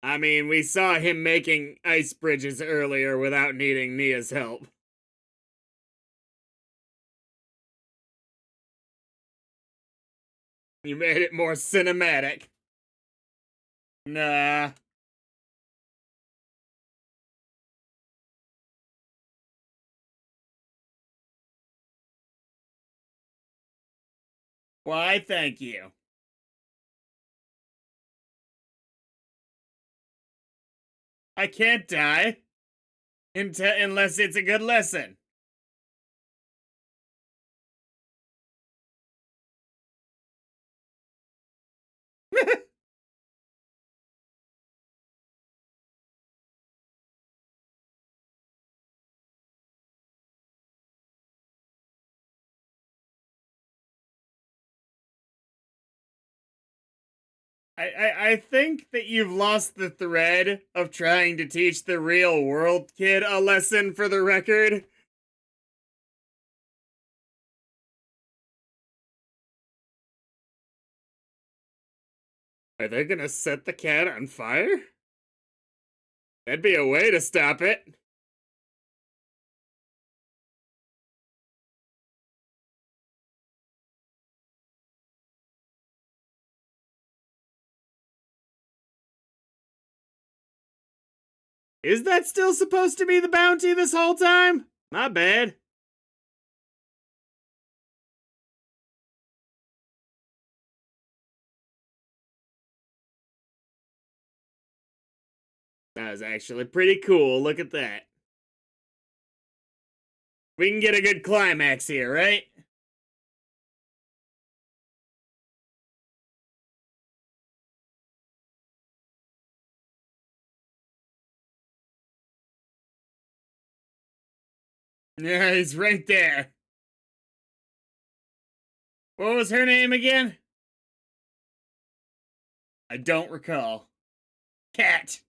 S1: I mean, we saw him making ice bridges earlier without needing Nia's help. You made it more cinematic. Nah. Why, thank you. I can't die unless it's a good lesson. I think that you've lost the thread of trying to teach the real world kid a lesson for the record. Are they gonna set the cat on fire? That'd be a way to stop it. Is that still supposed to be the bounty this whole time? My bad. That was actually pretty cool. Look at that. We can get a good climax here, right? Yeah, he's right there. What was her name again? I don't recall. Cat.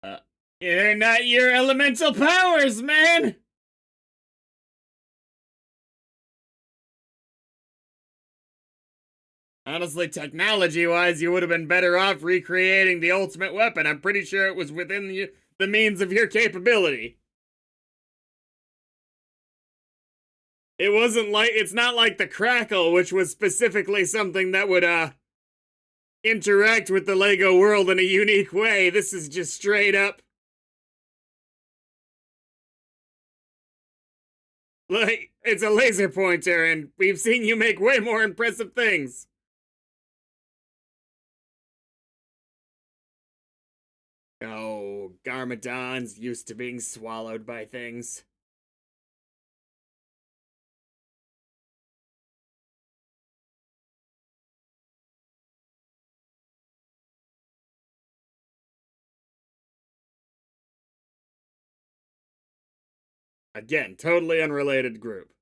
S1: uh, they're not your elemental powers, man! Honestly, technology-wise, you would have been better off recreating the ultimate weapon. I'm pretty sure it was within the means of your capability. It wasn't like, it's not like the crackle, which was specifically something that would, interact with the Lego world in a unique way. This is just straight up. Like, it's a laser pointer, and we've seen you make way more impressive things. Oh, Garmadon's used to being swallowed by things. Again, totally unrelated group.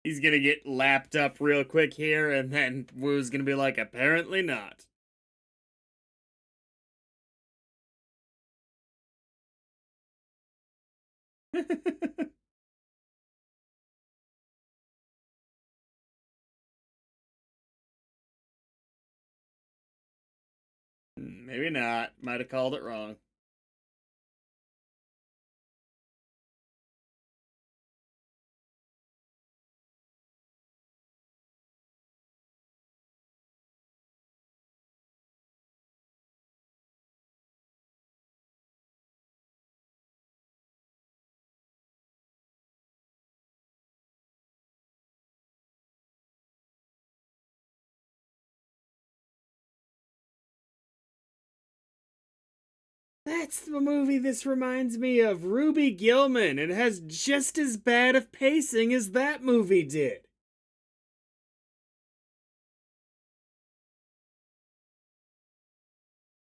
S1: He's gonna get lapped up real quick here, and then Wu's gonna be like, apparently not. Maybe not. Might have called it wrong. That's the movie this reminds me of, Ruby Gilman. It has just as bad of pacing as that movie did.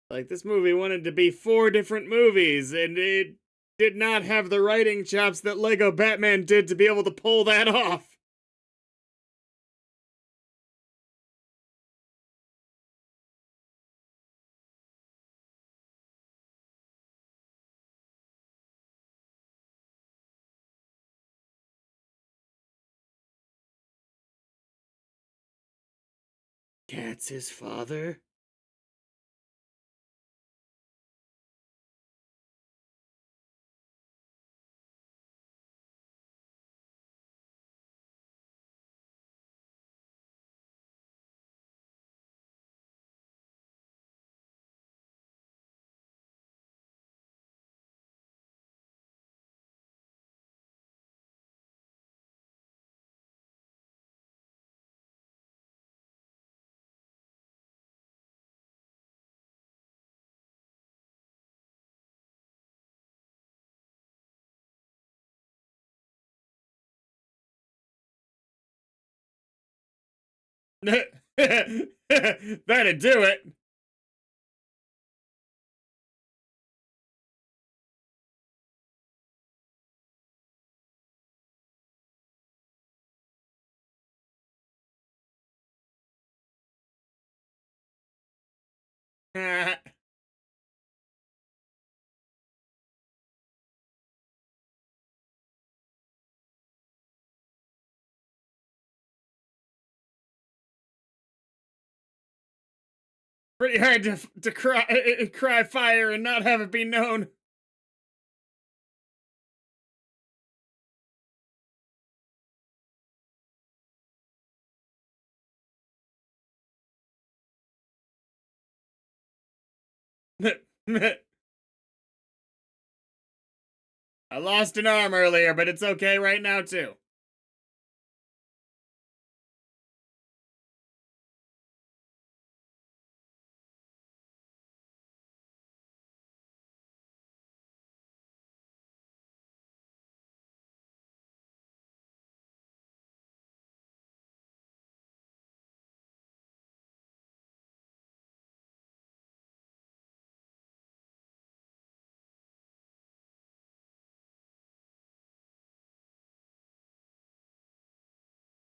S1: Like, this movie wanted to be 4 different movies, and it did not have the writing chops that Lego Batman did to be able to pull that off. Cat's his father? That'd do it. Pretty hard to cry fire and not have it be known. I lost an arm earlier, but it's okay right now too.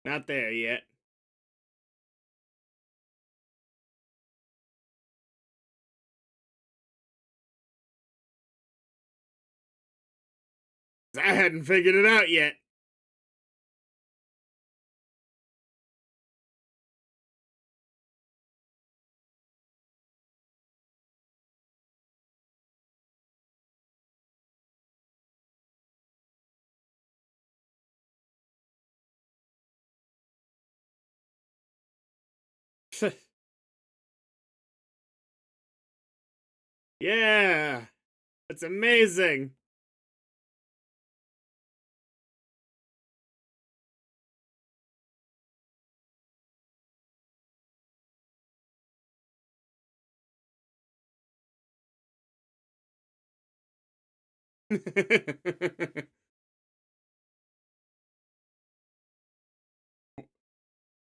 S1: Not there yet. I hadn't figured it out yet. Yeah, that's amazing.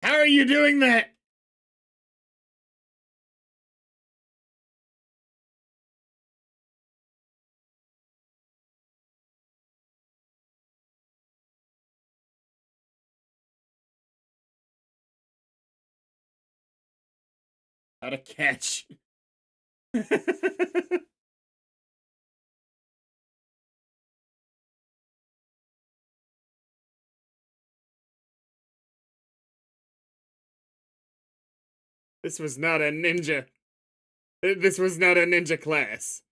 S1: How are you doing that? How to catch. This was not a ninja. This was not a ninja class.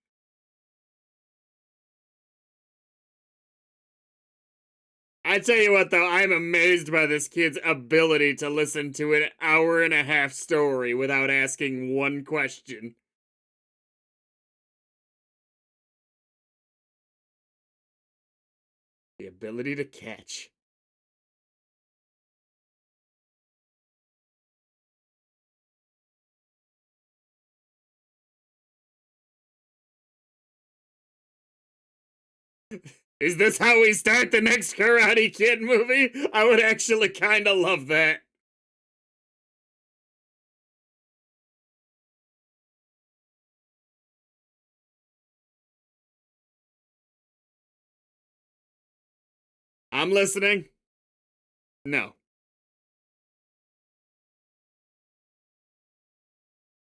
S1: I tell you what, though, I'm amazed by this kid's ability to listen to an hour-and-a-half story without asking one question. The ability to catch. Is this how we start the next Karate Kid movie? I would actually kinda love that. I'm listening. No.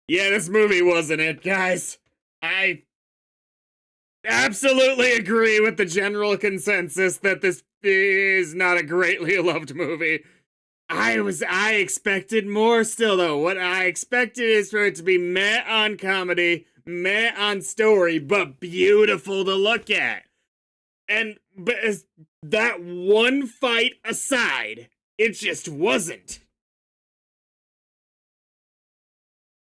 S1: Yeah, this movie wasn't it, guys. I absolutely agree with the general consensus that this is not a greatly loved movie. I expected more still though. What I expected is for it to be meh on comedy, meh on story, but beautiful to look at. And but as that one fight aside, it just wasn't.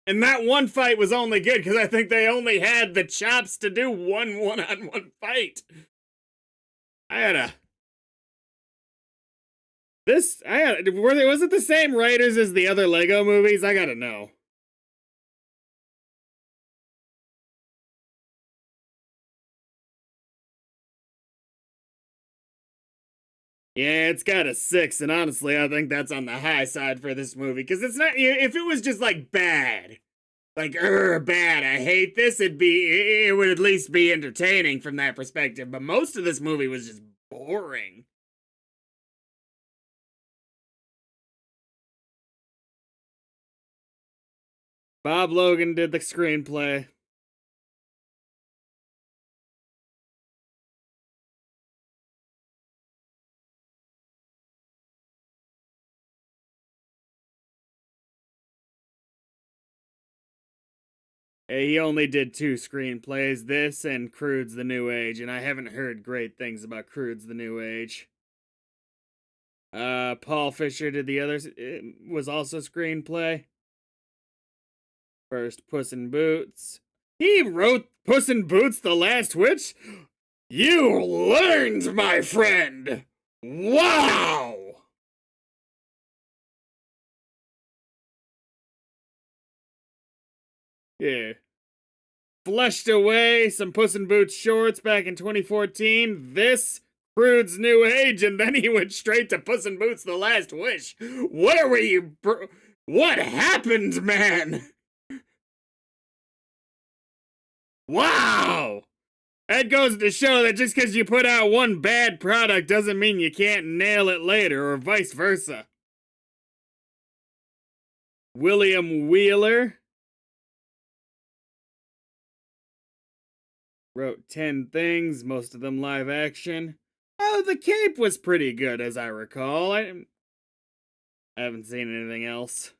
S1: And that one fight was only good because I think they only had the chops to do one-on-one fight. I had a this I had was it the same writers as the other Lego movies? I gotta know. Yeah, it's got a 6, and honestly, I think that's on the high side for this movie because it's not. If it was just like bad, like bad, I hate this. It would at least be entertaining from that perspective. But most of this movie was just boring. Bob Logan did the screenplay. He only did 2 screenplays, this and Crude's the New Age, and I haven't heard great things about Crude's the New Age. Paul Fisher did the others. It was also screenplay. First, Puss in Boots. He wrote Puss in Boots: The Last Witch? You learned, my friend! Wow! Yeah. Flushed away some Puss in Boots shorts back in 2014. This Crude's New Age, and then he went straight to Puss in Boots: The Last Wish. What are we... What happened, man? Wow! That goes to show that just because you put out one bad product doesn't mean you can't nail it later, or vice versa. William Wheeler wrote 10 things, most of them live action. Oh, The Cape was pretty good, as I recall. I haven't seen anything else.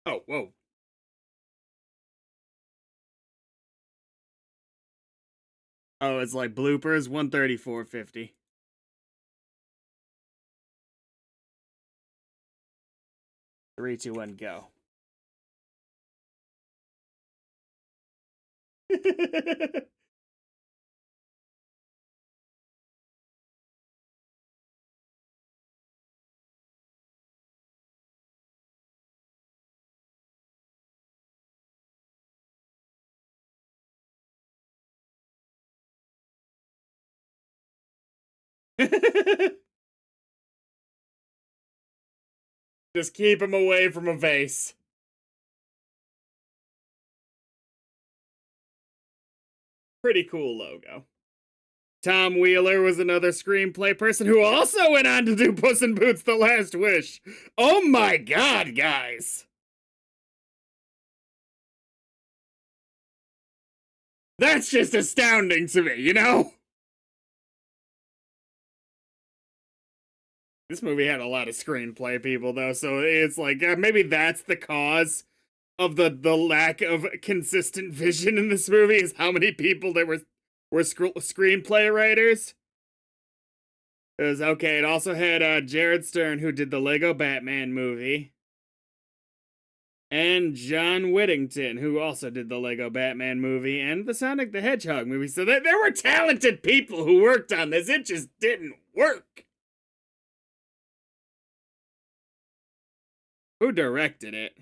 S1: Oh, whoa. Oh, it's like bloopers, 134.50. Three, two, one, go. Just keep him away from a vase. Pretty cool logo. Tom Wheeler was another screenplay person who also went on to do Puss in Boots: The Last Wish. Oh my god, guys. That's just astounding to me, you know? This movie had a lot of screenplay people, though, so it's like maybe that's the cause of the lack of consistent vision in this movie, is how many people there were screenplay writers. It was okay. It also had Jared Stern, who did the Lego Batman movie, and John Whittington, who also did the Lego Batman movie and the Sonic the Hedgehog movie. So there were talented people who worked on this. It just didn't work. Who directed it?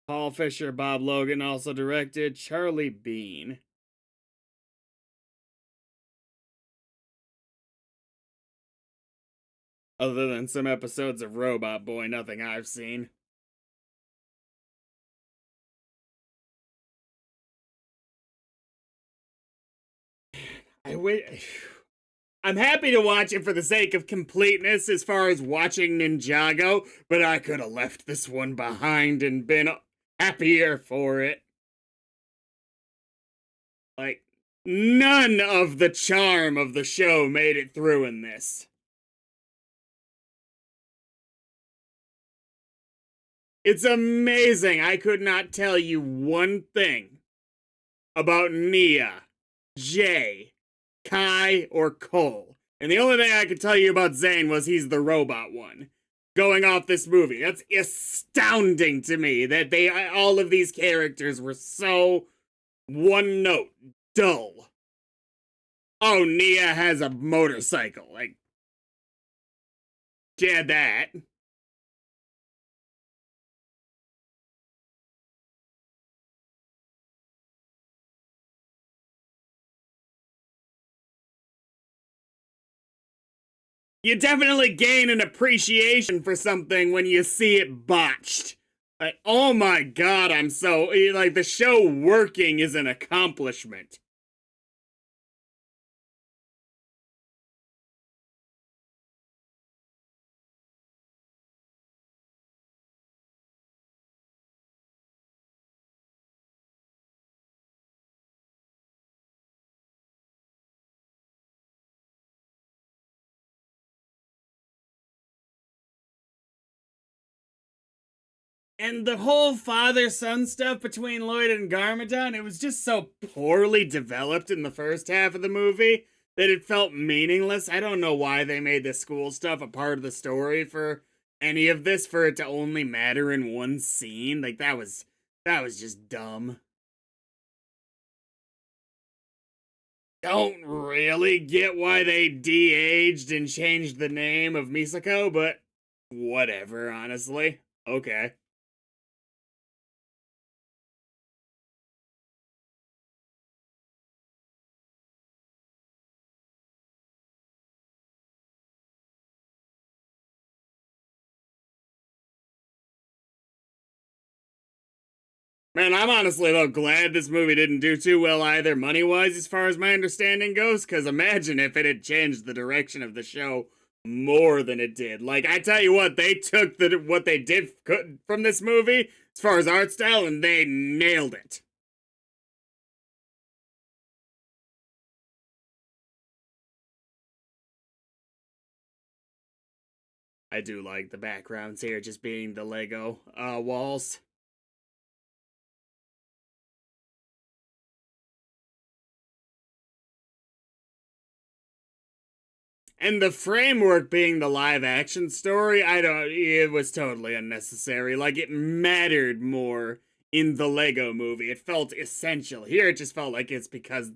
S1: Paul Fisher, Bob Logan also directed. Charlie Bean. Other than some episodes of Robot Boy, nothing I've seen. I'm happy to watch it for the sake of completeness as far as watching Ninjago, but I could have left this one behind and been happier for it. Like, none of the charm of the show made it through in this. It's amazing. I could not tell you one thing about Nia, Jay, Kai, or Cole. And the only thing I could tell you about Zane was he's the robot one. Going off this movie. That's astounding to me that all of these characters were so one note, dull. Oh, Nia has a motorcycle. Like, she had that. You definitely gain an appreciation for something when you see it botched. Like, oh my god, I'm so. Like, the show working is an accomplishment. And the whole father-son stuff between Lloyd and Garmadon, it was just so poorly developed in the first half of the movie that it felt meaningless. I don't know why they made the school stuff a part of the story for any of this, for it to only matter in one scene. Like, that was just dumb. Don't really get why they de-aged and changed the name of Misako, but whatever, honestly. Okay. Man, I'm honestly though glad this movie didn't do too well either money-wise as far as my understanding goes, because imagine if it had changed the direction of the show more than it did. Like, I tell you what, they took what they did from this movie as far as art style and they nailed it. I do like the backgrounds here just being the Lego walls. And the framework being the live action story, it was totally unnecessary. Like, it mattered more in the Lego movie. It felt essential. Here, it just felt like it's because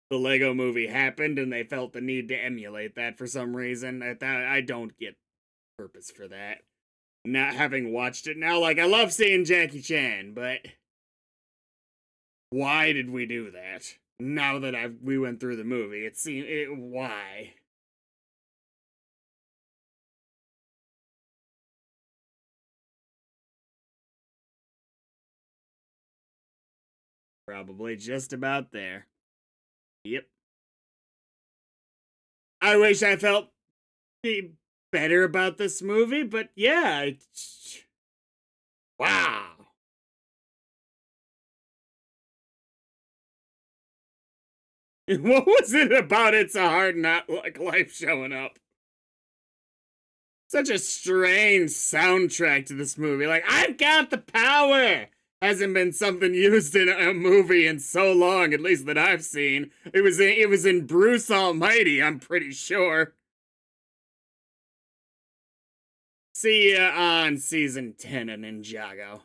S1: the Lego movie happened and they felt the need to emulate that for some reason. I don't get purpose for that. Not having watched it now, like, I love seeing Jackie Chan, but why did we do that? Now that we went through the movie, why? Probably just about there. Yep. I wish I felt better about this movie, but yeah. Wow. What was it about It's a Hard Not Like Life showing up? Such a strange soundtrack to this movie. Like, I've got the power! Hasn't been something used in a movie in so long, at least that I've seen. It was in Bruce Almighty, I'm pretty sure. See ya on season 10 of Ninjago.